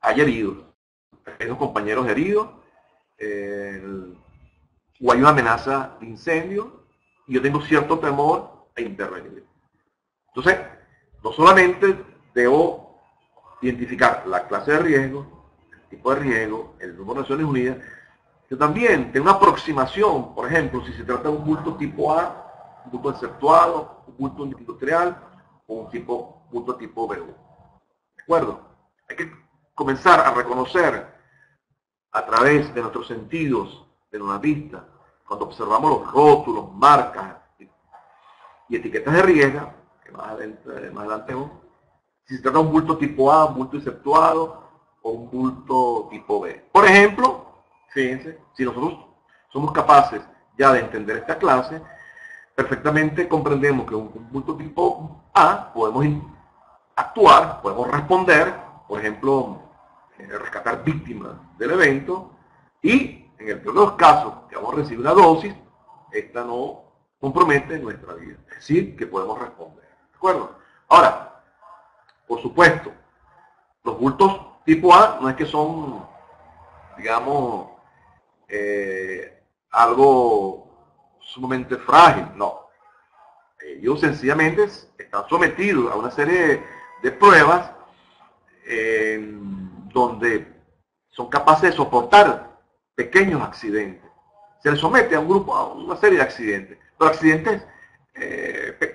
B: Hay heridos, hay dos compañeros heridos, o hay una amenaza de incendio, y yo tengo cierto temor a intervenir. Entonces, no solamente debo identificar la clase de riesgo, el tipo de riesgo, el número de Naciones Unidas, yo también tengo una aproximación, por ejemplo, si se trata de un bulto tipo A, un bulto exceptuado, un bulto industrial, o un bulto tipo B. ¿De acuerdo? Hay que comenzar a reconocer a través de nuestros sentidos, de nuestra vista, cuando observamos los rótulos, marcas y etiquetas de riesgo, que más adelante si se trata de un bulto tipo A, un bulto exceptuado o un bulto tipo B. Por ejemplo, fíjense, si nosotros somos capaces ya de entender esta clase, perfectamente comprendemos que un bulto tipo A podemos actuar, podemos responder, por ejemplo, rescatar víctimas del evento, y en el peor de los casos que vamos a recibir una dosis, esta no compromete nuestra vida. Es decir, que podemos responder. ¿De acuerdo? Ahora, por supuesto, los bultos tipo A no es que son, digamos, algo sumamente frágil, no. Ellos sencillamente están sometidos a una serie de pruebas donde son capaces de soportar pequeños accidentes. Se les somete a una serie de accidentes. Los accidentes,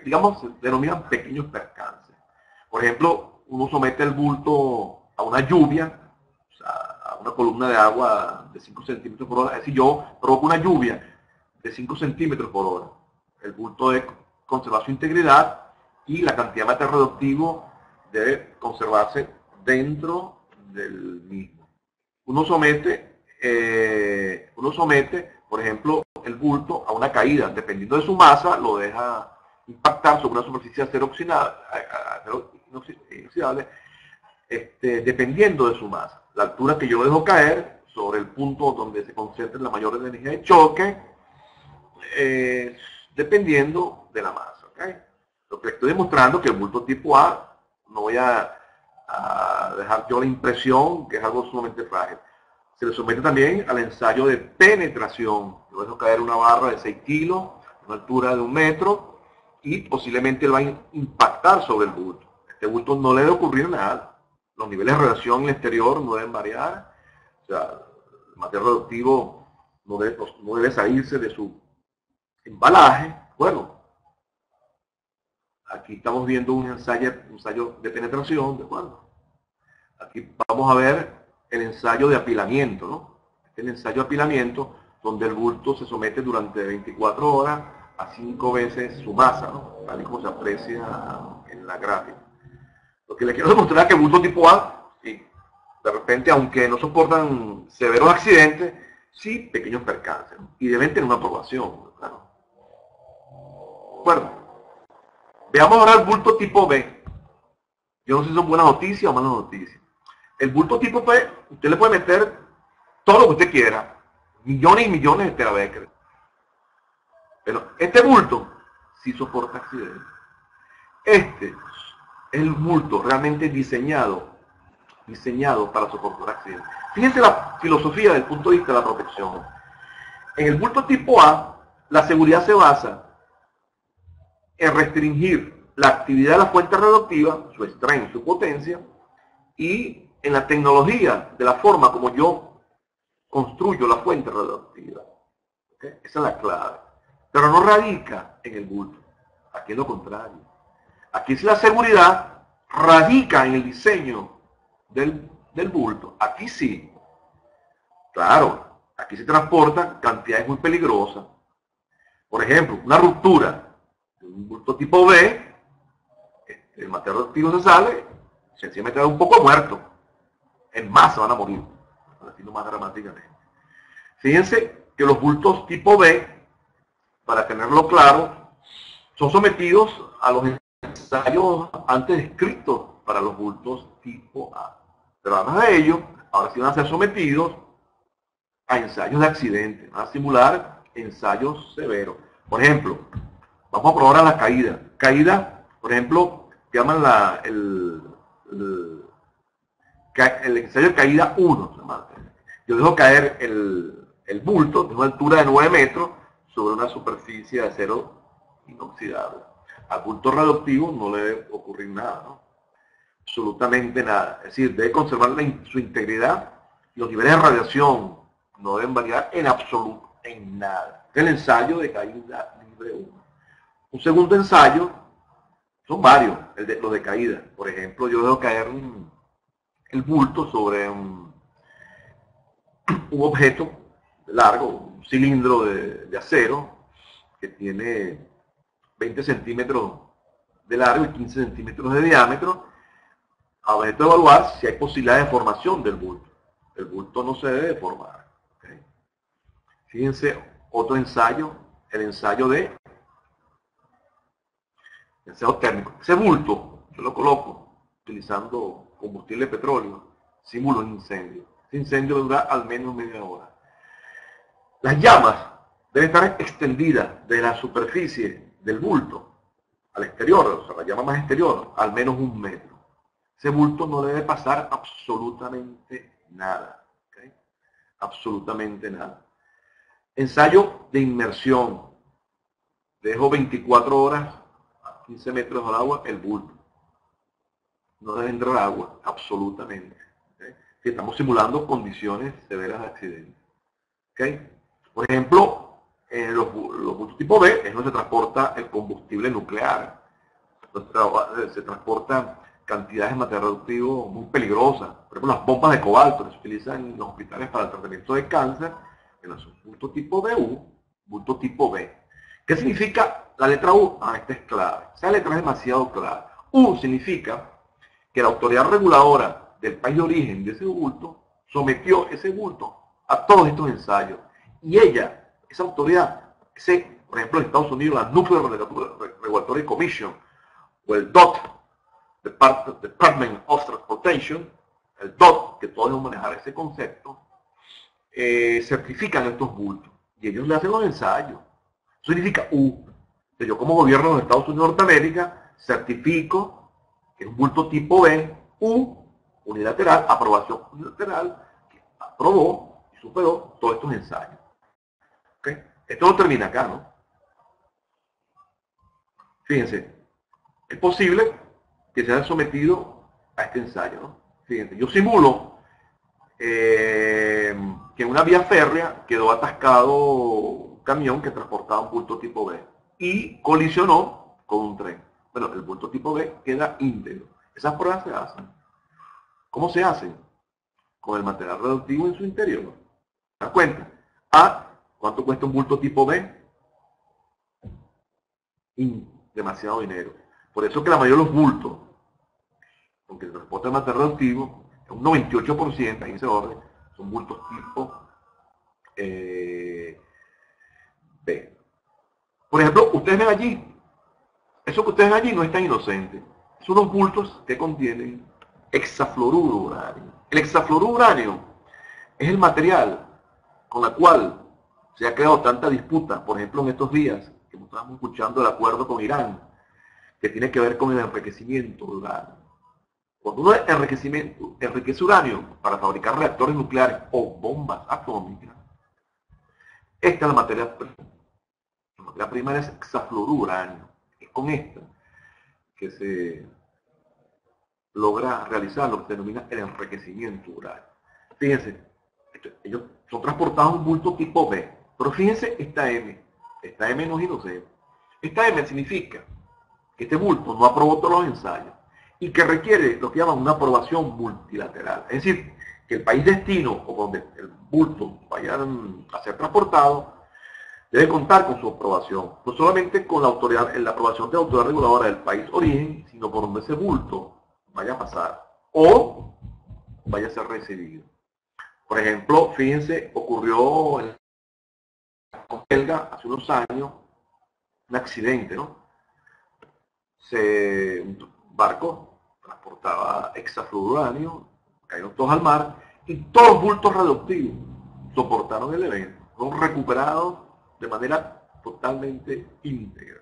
B: digamos, se denominan pequeños percances. Por ejemplo, uno somete el bulto a una lluvia, o sea, a una columna de agua de 5 centímetros por hora. Es decir, yo provoco una lluvia de 5 centímetros por hora. El bulto debe conservar su integridad y la cantidad de material radioactivo debe conservarse dentro del mismo. Uno somete, por ejemplo, el bulto a una caída. Dependiendo de su masa, lo deja impactar sobre una superficie de acero inoxidable, dependiendo de su masa. La altura que yo lo dejo caer sobre el punto donde se concentra la mayor energía de choque, dependiendo de la masa. ¿Okay? Lo que estoy demostrando es que el bulto tipo A, no voy a dejar yo la impresión que es algo sumamente frágil. Se le somete también al ensayo de penetración. Yo dejo caer una barra de 6 kilos, a una altura de 1 metro, y posiblemente él va a impactar sobre el bulto. Este bulto no le debe ocurrir nada. Los niveles de radiación en el exterior no deben variar. O sea, el material radioactivo no debe salirse de su embalaje. Bueno, aquí estamos viendo un ensayo de penetración, ¿de acuerdo? Aquí vamos a ver el ensayo de apilamiento, ¿no? El ensayo de apilamiento, donde el bulto se somete durante 24 horas a 5 veces su masa, ¿no? Tal y como se aprecia en la gráfica. Lo que les quiero demostrar es que el bulto tipo A, sí, de repente, aunque no soportan severos accidentes, sí pequeños percances, ¿no? Y deben tener una aprobación, claro. Bueno, veamos ahora el bulto tipo B. Yo no sé si son buenas noticias o malas noticias. El bulto tipo B, usted le puede meter todo lo que usted quiera, millones y millones de terabecker. Pero este bulto sí soporta accidentes. Este es el bulto realmente diseñado para soportar accidentes. Fíjense la filosofía desde el punto de vista de la protección. En el bulto tipo A, la seguridad se basa en restringir la actividad de la fuente radioactiva, su strength, su potencia, y en la tecnología, de la forma como yo construyo la fuente radioactiva. ¿Okay? Esa es la clave. Pero no radica en el bulto. Aquí es lo contrario. Aquí sí la seguridad radica en el diseño del bulto. Aquí sí. Claro, aquí se transportan cantidades muy peligrosas. Por ejemplo, una ruptura de un bulto tipo B, el material radioactivo se sale, sencillamente da un poco muerto. En masa van a morir, haciendo más dramáticamente. Fíjense que los bultos tipo B, para tenerlo claro, son sometidos a los ensayos antes descritos para los bultos tipo A. Pero además de ello, ahora sí van a ser sometidos a ensayos de accidentes, van a simular ensayos severos. Por ejemplo, vamos a probar a la caída. Caída, por ejemplo, que llaman el ensayo de caída 1. Yo dejo caer el bulto de una altura de 9 metros sobre una superficie de acero inoxidable. Al bulto radioactivo no le debe ocurrir nada, ¿no? Absolutamente nada. Es decir, debe conservar su integridad y los niveles de radiación no deben variar en absoluto, en nada. El ensayo de caída libre 1. Un segundo ensayo, son varios, los de caída. Por ejemplo, yo dejo caer el bulto sobre un objeto largo, un cilindro de acero que tiene 20 centímetros de largo y 15 centímetros de diámetro. Habrá que evaluar si hay posibilidad de formación del bulto. El bulto no se debe formar. ¿Okay? Fíjense, otro ensayo, el ensayo térmico. Ese bulto yo lo coloco utilizando combustible de petróleo, simulo un incendio. Ese incendio dura al menos media hora. Las llamas deben estar extendidas de la superficie del bulto al exterior, o sea, la llama más exterior, al menos 1 metro. Ese bulto no debe pasar absolutamente nada. ¿Okay? Absolutamente nada. Ensayo de inmersión. Dejo 24 horas a 15 metros del agua el bulto. No debe entrar agua, absolutamente. ¿Okay? Si estamos simulando condiciones severas de accidente. ¿Okay? Por ejemplo, en los bultos tipo B es donde se transporta el combustible nuclear. Se transportan cantidades de material radioactivo muy peligrosas. Por ejemplo, las bombas de cobalto que se utilizan en los hospitales para el tratamiento de cáncer, en los bultos tipo BU, bulto tipo B. ¿Qué significa la letra U? Esta es clave. Esa letra es demasiado clara. U significa que la autoridad reguladora del país de origen de ese bulto sometió ese bulto a todos estos ensayos. Y ella, esa autoridad, por ejemplo, en Estados Unidos, la Nuclear Regulatory Commission, o el DOT, Department of Transportation, el DOT, que todos deben manejar ese concepto, certifican estos bultos. Y ellos le hacen los ensayos. Eso significa U. Que yo como gobierno de los Estados Unidos de Norteamérica certifico que es un bulto tipo B, U, unilateral, aprobación unilateral, que aprobó y superó todos estos ensayos. ¿Okay? Esto no termina acá, ¿no? Fíjense, es posible que se haya sometido a este ensayo, ¿no? Fíjense, yo simulo que en una vía férrea quedó atascado un camión que transportaba un bulto tipo B y colisionó con un tren. Bueno, el bulto tipo B queda íntegro. Esas pruebas se hacen. ¿Cómo se hacen? Con el material reductivo en su interior. ¿Te das cuenta? ¿Cuánto cuesta un bulto tipo B? Demasiado dinero. Por eso que la mayoría de los bultos, aunque el transporte de material reductivo, un 98%, ahí en ese orden, son bultos tipo B. Por ejemplo, ustedes ven allí, eso que ustedes ven allí no es tan inocente. Son unos bultos que contienen hexafluoruro uranio. El hexafluoruro uranio es el material con el cual se ha creado tanta disputa, por ejemplo en estos días, que estábamos escuchando el acuerdo con Irán, que tiene que ver con el enriquecimiento de uranio. Cuando uno enriquece uranio para fabricar reactores nucleares o bombas atómicas, esta es la materia prima. La materia prima es hexafluoruro uranio. Es con esta que se logra realizar lo que se denomina el enriquecimiento uranio. Fíjense, ellos son transportados en un bulto tipo B, pero fíjense esta M no es inocente. Esta M significa que este bulto no aprobó todos los ensayos y que requiere lo que llaman una aprobación multilateral. Es decir, que el país destino o donde el bulto vaya a ser transportado debe contar con su aprobación, no solamente con la autoridad, en la aprobación de la autoridad reguladora del país origen, sino por donde ese bulto vaya a pasar o vaya a ser recibido. Por ejemplo, fíjense, ocurrió en Belga hace unos años un accidente, ¿no? Un barco transportaba hexafluoruro uranio, cayeron todos al mar y todos los bultos radioactivos soportaron el evento, fueron recuperados de manera totalmente íntegra.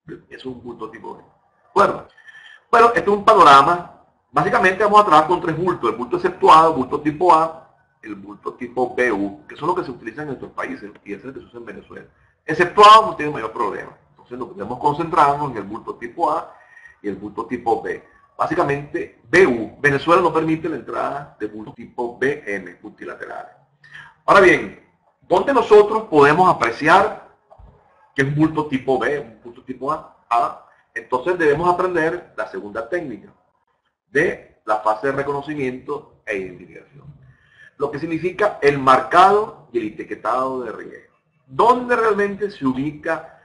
B: Eso es un bulto tipo B. Bueno, este es un panorama. Básicamente vamos a trabajar con tres bultos: el bulto exceptuado, el bulto tipo A, el bulto tipo BU, que son los que se utilizan en nuestros países y ese es el que se usa en Venezuela. Exceptuado no tiene mayor problema. Entonces nos podemos concentrarnos en el bulto tipo A y el bulto tipo B. Básicamente BU. Venezuela no permite la entrada de bulto tipo BM multilaterales. Ahora bien, ¿dónde nosotros podemos apreciar que es un bulto tipo B, un bulto tipo A? Entonces debemos aprender la segunda técnica de la fase de reconocimiento e identificación. Lo que significa el marcado y el etiquetado de riesgo. ¿Dónde realmente se ubica,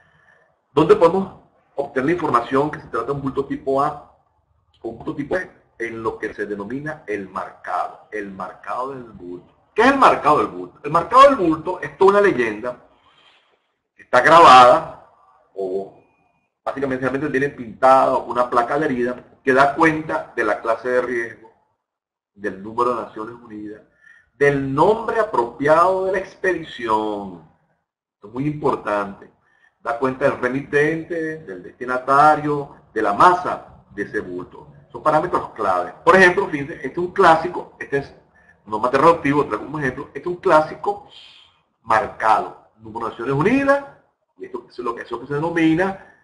B: dónde podemos obtener la información que se trata de un bulto tipo A o un bulto tipo B? En lo que se denomina el marcado del bulto. ¿Qué es el marcado del bulto? El marcado del bulto es toda una leyenda que está grabada o básicamente tiene pintada una placa adherida que da cuenta de la clase de riesgo, del número de Naciones Unidas, del nombre apropiado de la expedición. Esto es muy importante. Da cuenta del remitente, del destinatario, de la masa de ese bulto. Son parámetros claves. Por ejemplo, fíjense, este es un clásico, este es no material radioactivo, traigo un ejemplo, este es un clásico marcado. Número de Naciones Unidas, y esto es lo que se denomina,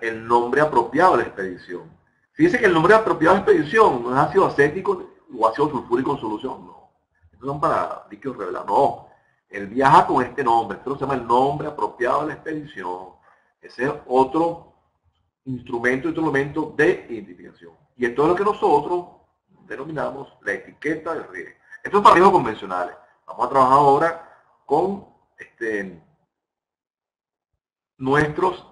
B: el nombre apropiado de la expedición. Fíjense que el nombre apropiado de la expedición no es ácido acético o ácido sulfúrico en solución, no. Estos son para líquidos revelados, no. Él viaja con este nombre, esto se llama el nombre apropiado de la expedición. Ese es otro instrumento, de identificación. Y esto es lo que nosotros denominamos la etiqueta de riesgo. Esto es para riesgos convencionales. Vamos a trabajar ahora con nuestros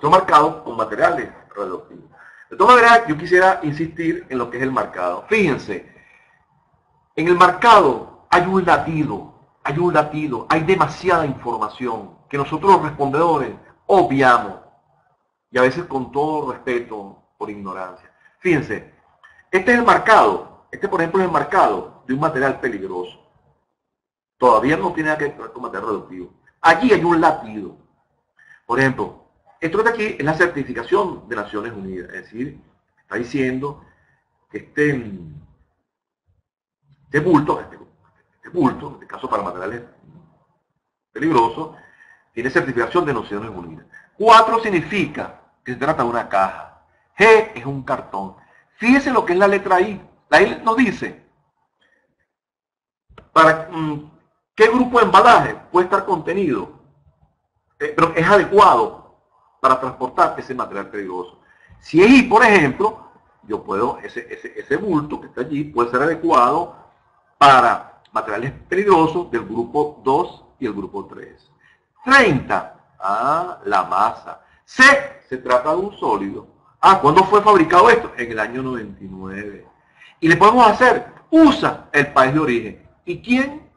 B: marcados con materiales radioactivos. De todas maneras, yo quisiera insistir en lo que es el marcado. Fíjense, en el marcado hay un latido, hay demasiada información que nosotros los respondedores obviamos, y a veces con todo respeto por ignorancia. Fíjense, este es el marcado, por ejemplo es el marcado de un material peligroso. Todavía no tiene nada que ver con material radioactivo. Allí hay un latido. Por ejemplo, esto de aquí es la certificación de Naciones Unidas, es decir, está diciendo que este bulto, en este caso para materiales peligrosos, tiene certificación de Naciones Unidas. 4 significa que se trata de una caja. G es un cartón. Fíjese lo que es la letra I. La I nos dice para qué grupo de embalaje puede estar contenido, pero es adecuado para transportar ese material peligroso. Si es I, por ejemplo, yo puedo, ese bulto que está allí puede ser adecuado para materiales peligrosos del grupo 2 y el grupo 3. 30, la masa. C, se trata de un sólido. ¿Cuándo fue fabricado esto? En el año 99. Y le podemos hacer, usa el país de origen. ¿Y quién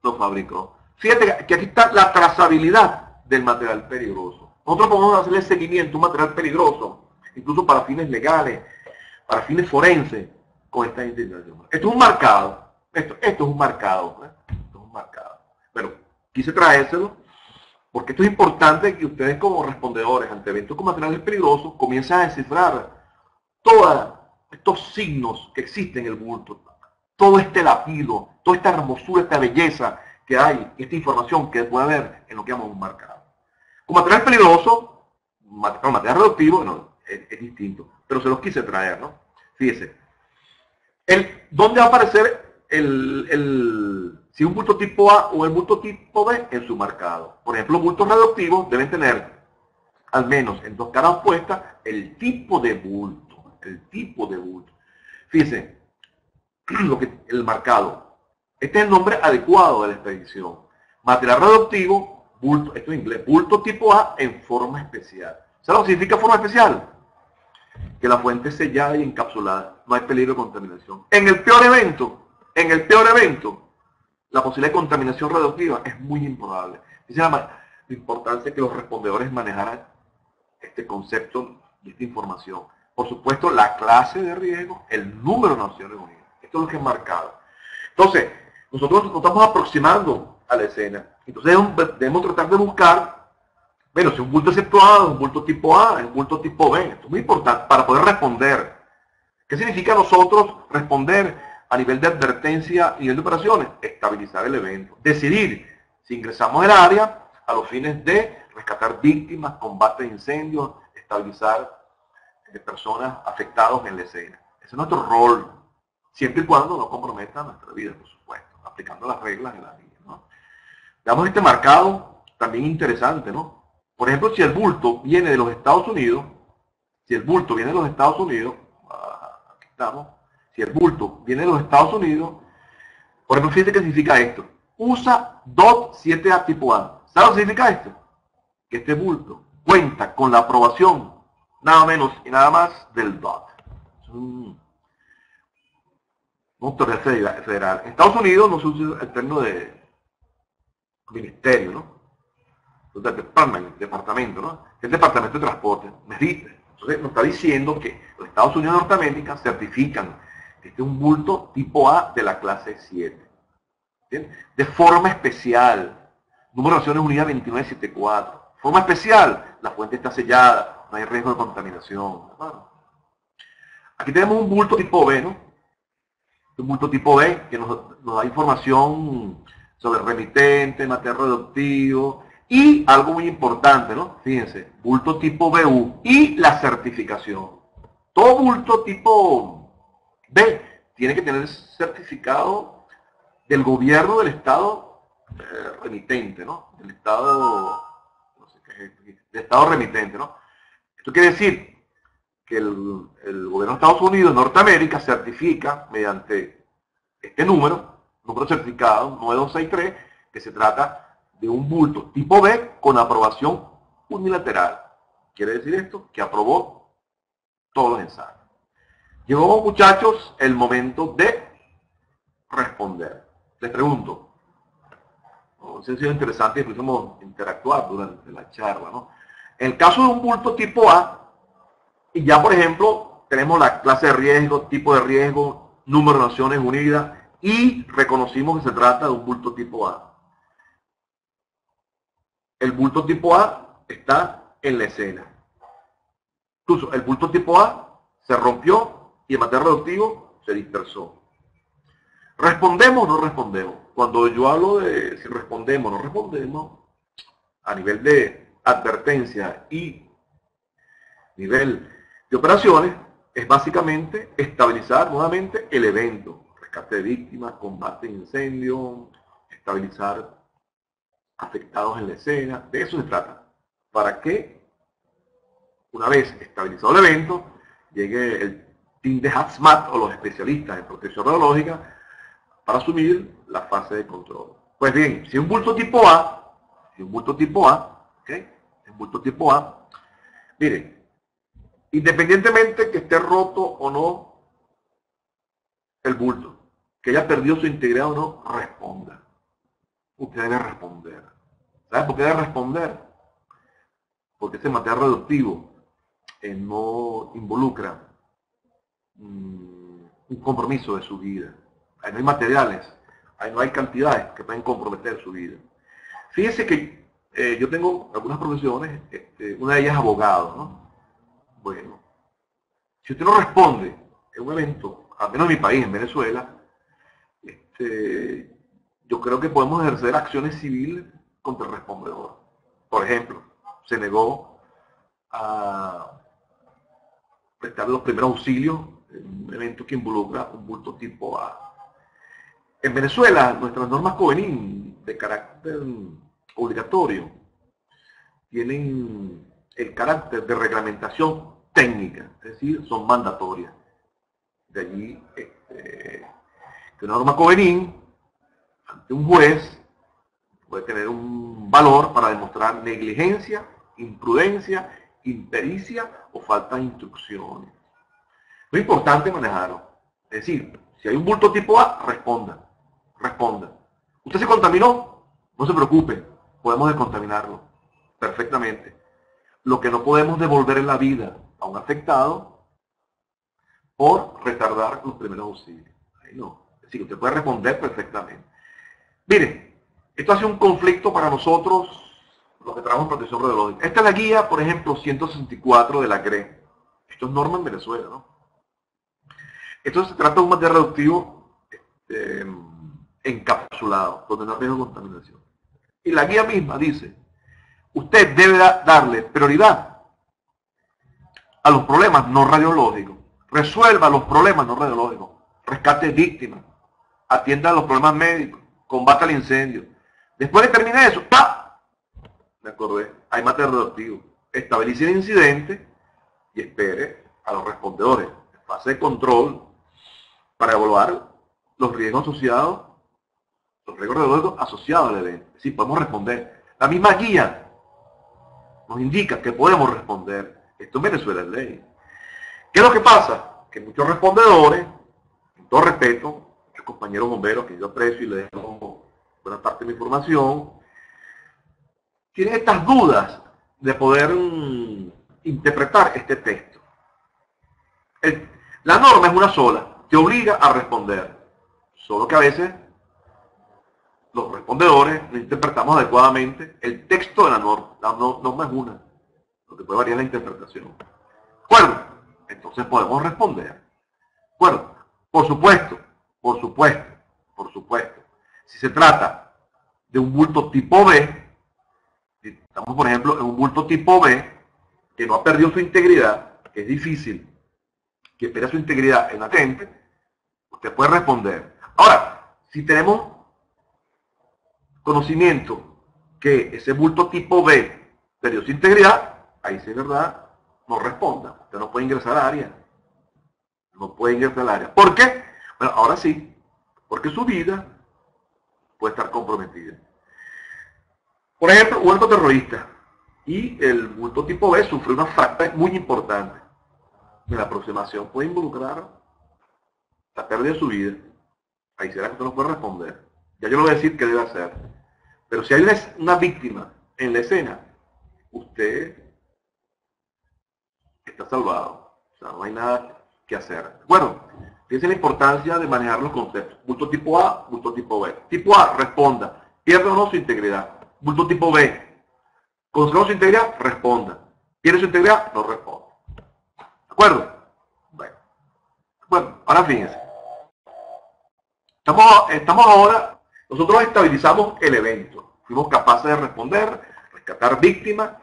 B: lo fabricó? Fíjate que aquí está la trazabilidad del material peligroso. Nosotros podemos hacerle seguimiento a un material peligroso, incluso para fines legales, para fines forenses, con esta identificación. Esto es un marcado. Esto es un marcado. Esto es un marcado. Bueno, quise traérselo porque esto es importante que ustedes como respondedores ante eventos con materiales peligrosos comiencen a descifrar todos estos signos que existen en el bulto, todo este lapilo, toda esta hermosura, esta belleza que hay, esta información que puede haber en lo que llamamos un marcado. Con material peligroso, material radioactivo, no, es distinto, pero se los quise traer, ¿no? Fíjese, ¿dónde va a aparecer si un bulto tipo A o el bulto tipo B en su marcado? Por ejemplo, los bultos radioactivos deben tener, al menos en dos caras opuestas, el tipo de bulto. Fíjense, el marcado. Este es el nombre adecuado de la expedición. Material radioactivo, bulto, esto en inglés, bulto tipo A en forma especial. ¿Sabes lo que significa forma especial? Que la fuente es sellada y encapsulada, no hay peligro de contaminación. En el peor evento, la posibilidad de contaminación radioactiva es muy improbable. Esa es la importancia que los respondedores manejaran este concepto y esta información. Por supuesto, la clase de riesgo, el número de Naciones Unidas. Esto es lo que es marcado. Entonces, nosotros nos estamos aproximando a la escena. Entonces debemos tratar de buscar, bueno, si un bulto exceptuado, un bulto tipo A, un bulto tipo B. Esto es muy importante para poder responder. ¿Qué significa nosotros responder a nivel de advertencia, a nivel de operaciones? Estabilizar el evento. Decidir si ingresamos al área a los fines de rescatar víctimas, combate de incendios, estabilizar personas afectadas en la escena. Ese es nuestro rol, siempre y cuando no comprometa nuestra vida, por supuesto, aplicando las reglas de la vida, ¿no? Veamos este marcado, también interesante, ¿no? Por ejemplo, si el bulto viene de los Estados Unidos, aquí estamos, si el bulto viene de los Estados Unidos, por ejemplo, fíjate qué significa esto. USA DOT 7A tipo A. ¿Sabes lo que significa esto? Que este bulto cuenta con la aprobación, nada menos y nada más, del DOT. Es una autoridad federal. En Estados Unidos no se usa el término de ministerio, ¿no? Departamento, ¿no? El departamento de transporte. Entonces nos está diciendo que los Estados Unidos de Norteamérica certifican que este es un bulto tipo A de la clase 7. ¿Bien? De forma especial. Número de Naciones Unidas 2974. Forma especial, la fuente está sellada, no hay riesgo de contaminación. Bueno, aquí tenemos un bulto tipo B, ¿no? Un bulto tipo B que nos da información sobre remitente, material radioactivo y algo muy importante, ¿no? Fíjense, bulto tipo BU y la certificación. Todo bulto tipo B tiene que tener certificado del gobierno del estado remitente, ¿no? Del estado, no sé qué es, del estado remitente, ¿no? Esto quiere decir que el gobierno de Estados Unidos, Norteamérica, certifica mediante este número certificado 9263, que se trata de un bulto tipo B con aprobación unilateral. Quiere decir esto, que aprobó todos los ensayos. Llegó, muchachos, el momento de responder. Les pregunto, ha sido interesante y pudiésemos interactuar durante la charla, ¿no? En el caso de un bulto tipo A, y ya por ejemplo, tenemos la clase de riesgo, tipo de riesgo, número de Naciones Unidas, y reconocimos que se trata de un bulto tipo A. El bulto tipo A está en la escena. Incluso el bulto tipo A se rompió y el material radioactivo se dispersó. ¿Respondemos o no respondemos? Cuando yo hablo de si respondemos o no respondemos, a nivel de advertencia y nivel de operaciones, es básicamente estabilizar nuevamente el evento. Rescate de víctimas, combate de incendio, estabilizar afectados en la escena. De eso se trata. Para que, una vez estabilizado el evento, llegue el team de HAZMAT o los especialistas en protección radiológica para asumir la fase de control. Pues bien, si un bulto tipo A, ¿ok? Un bulto tipo A, miren, independientemente que esté roto o no el bulto, que haya perdido su integridad o no, responda. Usted debe responder. ¿Sabe por qué debe responder? Porque ese material radioactivo no involucra un compromiso de su vida. Ahí no hay materiales, ahí no hay cantidades que pueden comprometer su vida. Fíjense que yo tengo algunas profesiones, una de ellas es abogado, ¿no? Bueno, si usted no responde en un evento, al menos en mi país, en Venezuela, yo creo que podemos ejercer acciones civiles contra el respondedor. Por ejemplo, se negó a prestar los primeros auxilios en un evento que involucra un bulto tipo A. En Venezuela, nuestras normas COVENIN de carácter obligatorio tienen el carácter de reglamentación técnica, es decir, son mandatorias. De allí que una norma COVENIN ante un juez puede tener un valor para demostrar negligencia, imprudencia, impericia o falta de instrucciones. Lo importante es manejarlo. Es decir, si hay un bulto tipo A, responda. ¿Usted se contaminó? No se preocupe, podemos descontaminarlo perfectamente. Lo que no podemos devolver en la vida a un afectado por retardar los primeros auxilios. Ahí no. Es decir, usted puede responder perfectamente. Mire, esto hace un conflicto para nosotros, los que trabajamos en protección radiológica. Esta es la guía, por ejemplo, 164 de la GRE. Esto es norma en Venezuela, ¿no? Esto se trata de un material radioactivo encapsulado, donde no hay riesgo de contaminación. Y la guía misma dice, usted debe darle prioridad a los problemas no radiológicos. Resuelva los problemas no radiológicos. Rescate víctimas. Atienda los problemas médicos. Combata el incendio. Después de terminar eso, ¡pa! Me acordé, hay material radioactivo. Estabilice el incidente y espere a los respondedores en fase de control para evaluar los riesgos asociados, los riesgos radiológicos asociados al evento. Sí, podemos responder. La misma guía nos indica que podemos responder. Esto en Venezuela es ley. ¿Qué es lo que pasa? Que muchos respondedores, con todo respeto, muchos compañeros bomberos que yo aprecio y les dejo buena parte de mi información, tienen estas dudas de poder interpretar este texto. La norma es una sola, te obliga a responder, solo que a veces los respondedores no interpretamos adecuadamente el texto de la norma. La norma es una, lo que puede variar la interpretación. ¿De acuerdo? Entonces podemos responder. ¿De acuerdo? Por supuesto. Si se trata de un bulto tipo B, si estamos por ejemplo en un bulto tipo B, que no ha perdido su integridad, que es difícil que pierda su integridad en latente, usted puede responder. Ahora, si tenemos conocimiento que ese bulto tipo B perdió su integridad, ahí sí es verdad, no responda. Usted no puede ingresar al área. ¿Por qué? Bueno, ahora sí, porque su vida puede estar comprometida. Por ejemplo, un acto terrorista y el bulto tipo B sufre una falta muy importante. La aproximación puede involucrar la pérdida de su vida. Ahí será que usted no puede responder. Ya yo le voy a decir qué debe hacer. Pero si hay una víctima en la escena, usted está salvado. O sea, no hay nada que hacer. Bueno, fíjense la importancia de manejar los conceptos. Bulto tipo A, bulto tipo B. Tipo A, responda. Pierde o no su integridad. Bulto tipo B, conserva su integridad, responda. Pierde su integridad, no responda. ¿De acuerdo? Bueno, ahora fíjense. Estamos ahora, nosotros estabilizamos el evento. Fuimos capaces de responder, rescatar víctimas,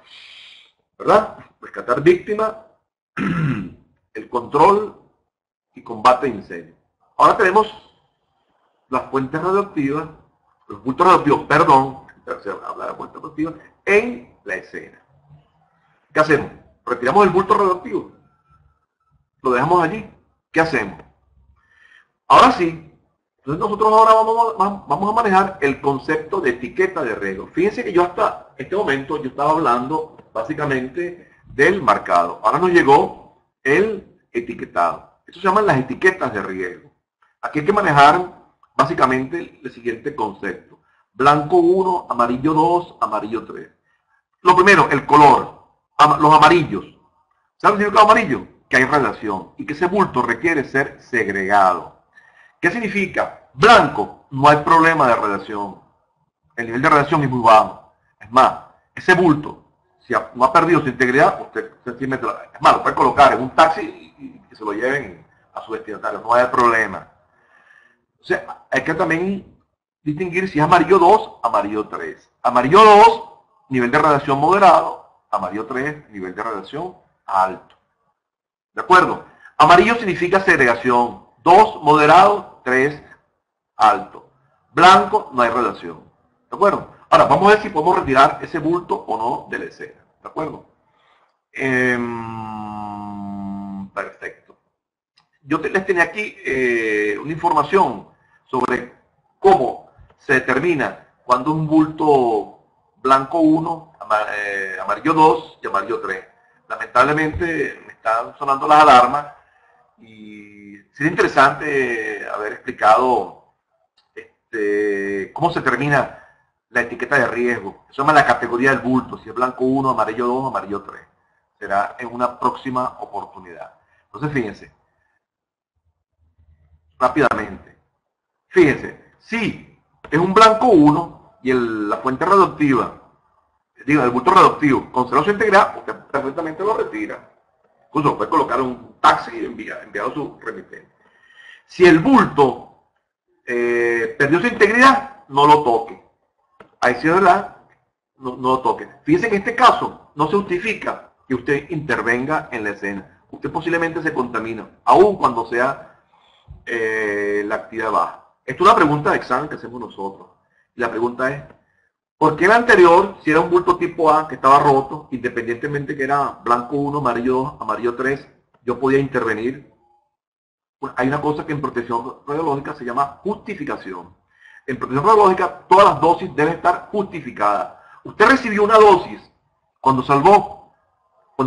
B: ¿verdad? Rescatar víctimas, el control y combate de incendios. Ahora tenemos las fuentes radioactivas, los bultos radioactivos, perdón, se habla de fuentes radioactivas, en la escena. ¿Qué hacemos? Retiramos el bulto radioactivo, lo dejamos allí. ¿Qué hacemos? Ahora sí, entonces nosotros ahora vamos a manejar el concepto de etiqueta de riesgo. Fíjense que yo hasta este momento yo estaba hablando básicamente del marcado. Ahora nos llegó el etiquetado. Eso se llaman las etiquetas de riesgo. Aquí hay que manejar básicamente el siguiente concepto. Blanco 1, amarillo 2, amarillo 3. Lo primero, el color. Los amarillos. ¿Saben el significado amarillo? Que hay radiación y que ese bulto requiere ser segregado. ¿Qué significa? Blanco, no hay problema de radiación. El nivel de radiación es muy bajo. Es más, ese bulto, si no ha perdido su integridad, usted sencillamente, es más, lo puede colocar en un taxi y que se lo lleven a su destinatario. No hay problema. O sea, hay que también distinguir si es amarillo 2, amarillo 3. Amarillo 2, nivel de radiación moderado. Amarillo 3, nivel de radiación alto. ¿De acuerdo? Amarillo significa segregación. 2, moderado. 3, alto. Blanco, no hay radiación. ¿De acuerdo? Ahora, vamos a ver si podemos retirar ese bulto o no de la escena. ¿De acuerdo? Perfecto. Yo les tenía aquí una información sobre cómo se determina cuando un bulto blanco 1, amarillo 2 y amarillo 3. Lamentablemente me están sonando las alarmas y sería interesante haber explicado cómo se determina la etiqueta de riesgo. Eso se llama la categoría del bulto, si es blanco 1, amarillo 2, amarillo 3. Será en una próxima oportunidad. Entonces fíjense, rápidamente. Fíjense, si es un blanco 1 y la fuente radioactiva, digo, el bulto radioactivo, conserva su integridad, usted perfectamente lo retira. Incluso puede colocar un taxi y enviado a su remitente. Si el bulto perdió su integridad, no lo toque. Ahí sí es verdad, no lo toque. Fíjense que en este caso no se justifica que usted intervenga en la escena. Usted posiblemente se contamina, aun cuando sea la actividad baja. Esto es una pregunta de examen que hacemos nosotros. Y la pregunta es, ¿por qué el anterior, si era un bulto tipo A que estaba roto, independientemente que era blanco 1, amarillo 2, amarillo 3, yo podía intervenir? Pues hay una cosa que en protección radiológica se llama justificación. En protección radiológica todas las dosis deben estar justificadas. Usted recibió una dosis cuando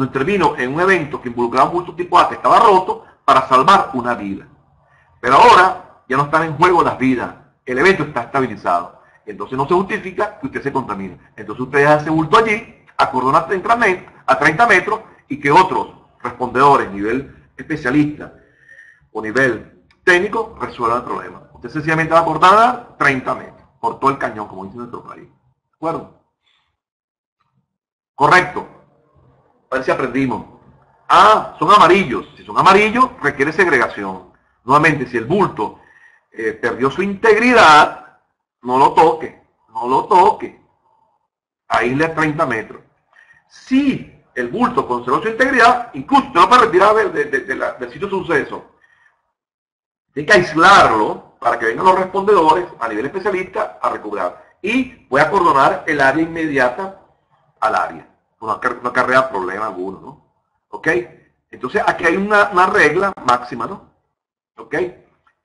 B: intervino en un evento que involucraba un bulto tipo A que estaba roto para salvar una vida. Pero ahora ya no están en juego las vidas. El evento está estabilizado. Entonces no se justifica que usted se contamine. Entonces usted deja ese bulto allí, acordona a 30 metros y que otros respondedores, nivel especialista o nivel técnico, resuelvan el problema. Usted sencillamente va a acordar a 30 metros, por todo el cañón, como dice nuestro país. ¿De acuerdo? Correcto. A ver si aprendimos. Ah, son amarillos. Si son amarillos, requiere segregación. Nuevamente, si el bulto perdió su integridad, no lo toque, no lo toque. Aísle a 30 metros. Si el bulto conservó su integridad, incluso usted lo puede retirar del sitio de suceso. Tiene que aislarlo para que vengan los respondedores a nivel especialista a recobrar. Y puede acordonar el área inmediata al área. No acarrea problema alguno, ¿no? ¿Ok? Entonces aquí hay una regla máxima, ¿no? ¿Ok?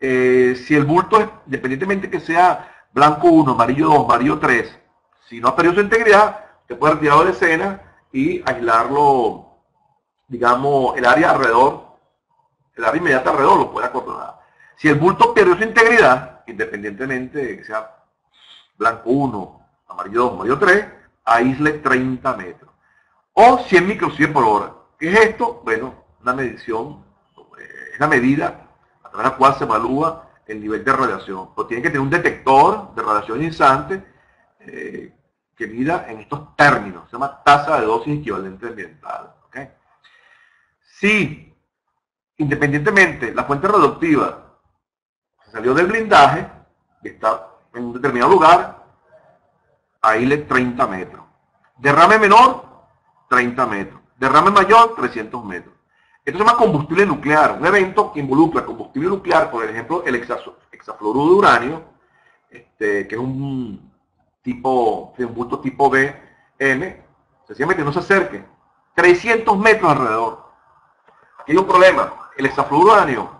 B: Si el bulto es, independientemente que sea blanco 1, amarillo 2, amarillo 3, si no ha perdido su integridad, usted puede retirarlo de la escena y aislarlo, digamos, el área inmediata alrededor lo puede acordonar. Si el bulto perdió su integridad, independientemente de que sea blanco 1, amarillo 2, amarillo 3, aísle 30 metros. O 100 microsievert por hora. ¿Qué es esto? Bueno, una medición, es la medida a través de la cual se evalúa el nivel de radiación. Pues tiene que tener un detector de radiación ionizante que mida en estos términos. Se llama tasa de dosis equivalente ambiental. ¿Okay? Si, independientemente, la fuente radioactiva se salió del blindaje y está en un determinado lugar, aísle 30 metros. Derrame menor, 30 metros. Derrame mayor, 300 metros. Esto se llama combustible nuclear, un evento que involucra combustible nuclear, por ejemplo, el hexafluoruro de uranio, que es un bulto tipo B, M, sencillamente no se acerque. 300 metros alrededor. Aquí hay un problema, el hexafluoruro de uranio,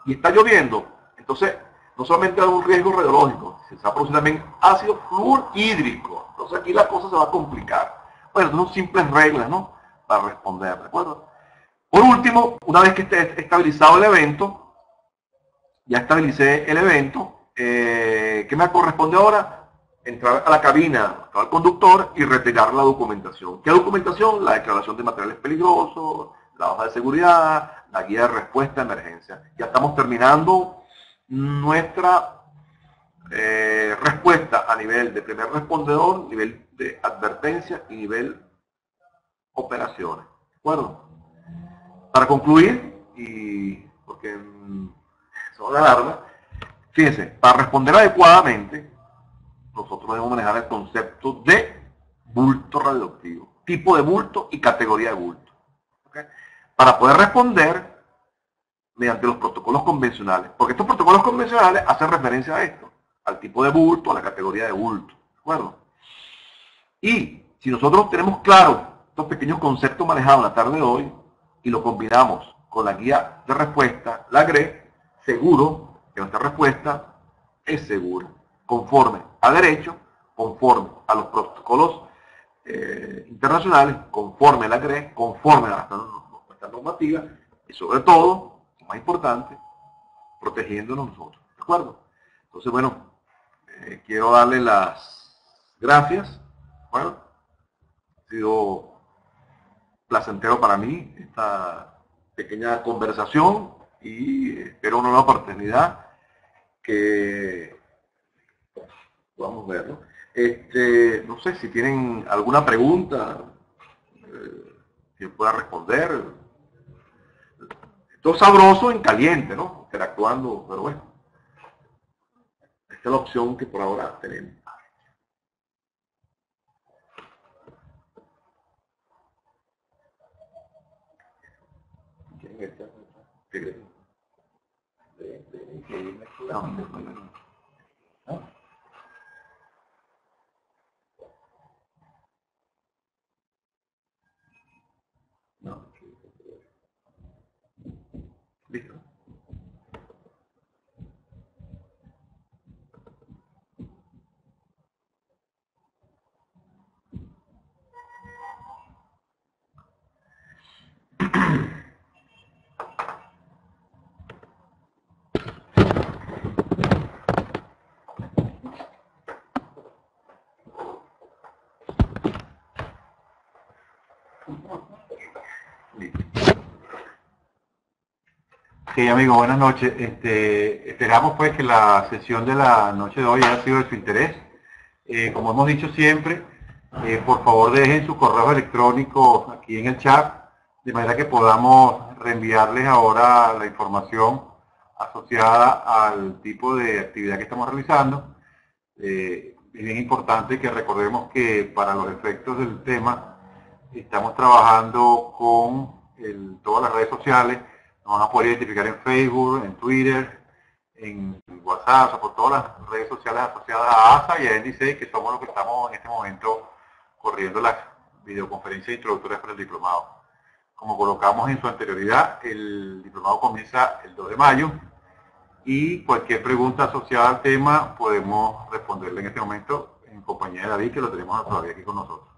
B: y está lloviendo, entonces no solamente hay un riesgo radiológico, se está produciendo también ácido fluorhídrico. Entonces aquí la cosa se va a complicar. Bueno, son simples reglas, ¿no? Para responder, ¿de acuerdo? Por último, una vez que esté estabilizado el evento, ya estabilicé el evento, ¿qué me corresponde ahora? Entrar a la cabina, al conductor y retirar la documentación. ¿Qué documentación? La declaración de materiales peligrosos, la hoja de seguridad, la guía de respuesta a emergencia. Ya estamos terminando nuestra respuesta a nivel de primer respondedor, nivel de advertencia y nivel operaciones. ¿De acuerdo? Para concluir, y porque son alarmas, fíjense, para responder adecuadamente, nosotros debemos manejar el concepto de bulto radioactivo, tipo de bulto y categoría de bulto. ¿Okay? Para poder responder mediante los protocolos convencionales, porque estos protocolos convencionales hacen referencia a esto, al tipo de bulto, a la categoría de bulto. ¿De acuerdo? Y si nosotros tenemos claro estos pequeños conceptos manejados la tarde de hoy y lo combinamos con la guía de respuesta, la GRE, seguro que nuestra respuesta es segura, conforme a derecho, conforme a los protocolos internacionales, conforme a la GRE, conforme a nuestra normativa y sobre todo, lo más importante, protegiéndonos nosotros. ¿De acuerdo? Entonces, bueno, quiero darle las gracias. Bueno, ha sido placentero para mí esta pequeña conversación y espero una nueva oportunidad que podamos verlo. No sé si tienen alguna pregunta que pueda responder. Esto es sabroso en caliente, ¿no? Interactuando, pero bueno, esta es la opción que por ahora tenemos. No. Listo.
A: Sí, amigo, buenas noches. Esperamos pues que la sesión de la noche de hoy haya sido de su interés. Como hemos dicho siempre, por favor dejen sus correos electrónicos aquí en el chat, de manera que podamos reenviarles ahora la información asociada al tipo de actividad que estamos realizando. Es bien importante que recordemos que para los efectos del tema estamos trabajando con todas las redes sociales. Nos van a poder identificar en Facebook, en Twitter, en WhatsApp, o sea, por todas las redes sociales asociadas a ASA y a NDC, que somos los que estamos en este momento corriendo las videoconferencias introductorias para el diplomado. Como colocamos en su anterioridad, el diplomado comienza el 2 de mayo y cualquier pregunta asociada al tema podemos responderle en este momento en compañía de David, que lo tenemos todavía aquí con nosotros.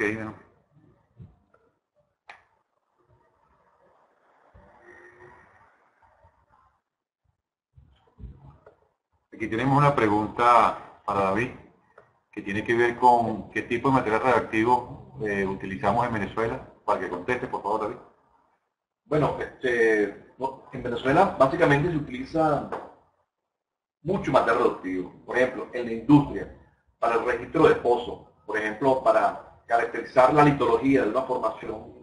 A: bueno. Aquí tenemos una pregunta para David, que tiene que ver con qué tipo de material radioactivo utilizamos en Venezuela. Para que conteste, por favor, David.
B: Bueno, en Venezuela básicamente se utiliza mucho material radioactivo. Por ejemplo, en la industria, para el registro de pozos, por ejemplo, para caracterizar la litología de una formación,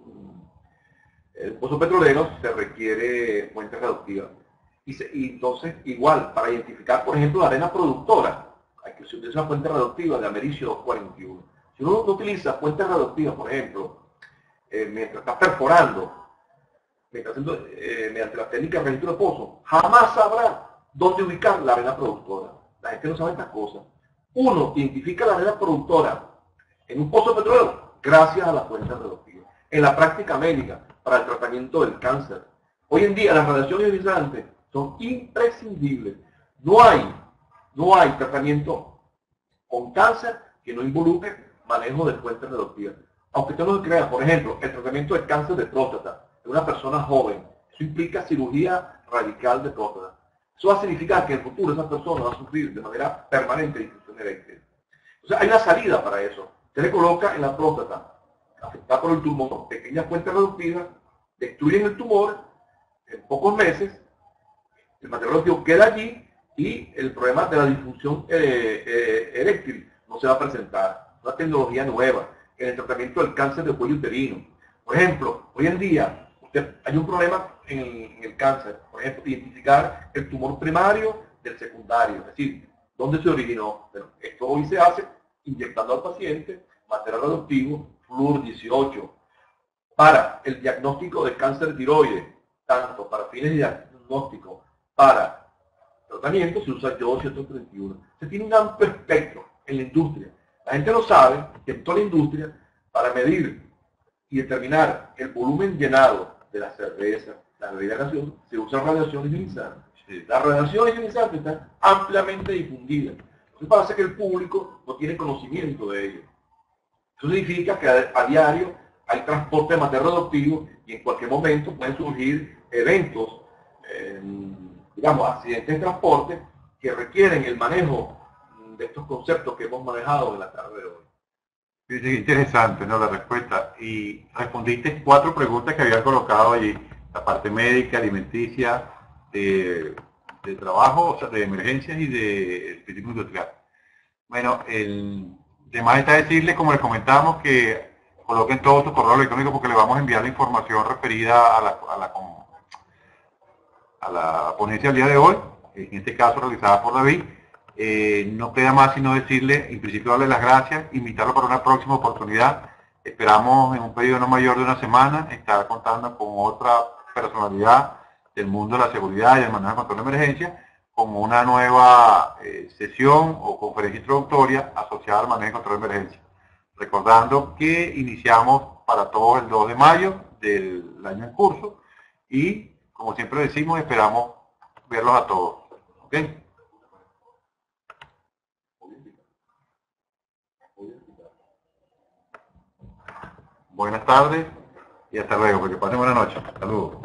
B: el pozo petrolero, se requiere fuentes radioactivas. Y entonces, igual, para identificar, por ejemplo, la arena productora, hay que utilizar una fuente radioactiva de americio 241. Si uno no utiliza fuentes radioactivas, por ejemplo, mientras está perforando, mediante la técnica de registro de pozo, jamás sabrá dónde ubicar la arena productora. La gente no sabe estas cosas. Uno identifica la arena productora en un pozo petrolero gracias a la fuente radioactiva. En la práctica médica, para el tratamiento del cáncer. Hoy en día las radiaciones ionizantes son imprescindibles. No hay tratamiento con cáncer que no involucre manejo de fuentes radioactivas. Aunque usted no lo crea, por ejemplo, el tratamiento del cáncer de próstata de una persona joven, eso implica cirugía radical de próstata. Eso va a significar que en el futuro esa persona va a sufrir de manera permanente disfunción eréctil. O sea, hay una salida para eso. Se le coloca en la próstata, afectada por el tumor, pequeñas fuentes radioactivas, destruyen el tumor, en pocos meses, el material radioactivo queda allí y el problema de la disfunción eréctil no se va a presentar. Es una tecnología nueva en el tratamiento del cáncer de cuello uterino. Por ejemplo, hoy en día hay un problema en el cáncer, por ejemplo, identificar el tumor primario del secundario, es decir, dónde se originó. Pero esto hoy se hace inyectando al paciente material radioactivo flúor 18 para el diagnóstico de cáncer de tiroides, tanto para fines de diagnóstico, para tratamiento, se usa yodo 131. Se tiene un amplio espectro en la industria. La gente no sabe que en toda la industria, para medir y determinar el volumen llenado de la cerveza, la bebida gaseosa, se usan radiaciones ionizantes. Las radiaciones ionizantes están ampliamente difundidas. Entonces parece que el público no tiene conocimiento de ello. Eso significa que a diario hay transporte de material radioactivo y en cualquier momento pueden surgir eventos, digamos, accidentes de transporte que requieren el manejo de estos conceptos que hemos manejado en la tarde de hoy.
A: Sí, interesante, ¿no? La respuesta. Y respondiste 4 preguntas que había colocado allí. La parte médica, alimenticia, de trabajo, o sea, de emergencias y de turismo industrial. Bueno, el demás está decirles, como les comentábamos, que coloquen todo su correo electrónico porque le vamos a enviar la información referida a la ponencia del día de hoy, en este caso realizada por David. No queda más sino decirle, en principio darle las gracias, invitarlo para una próxima oportunidad. Esperamos en un periodo no mayor de una semana estar contando con otra personalidad del mundo de la seguridad y del manejo de control de emergencia, como una nueva sesión o conferencia introductoria asociada al manejo de control de emergencia. Recordando que iniciamos para todos el 2 de mayo del año en curso y, como siempre decimos, esperamos verlos a todos. ¿Ok? Buenas tardes y hasta luego, que pasen buena noche. Saludos.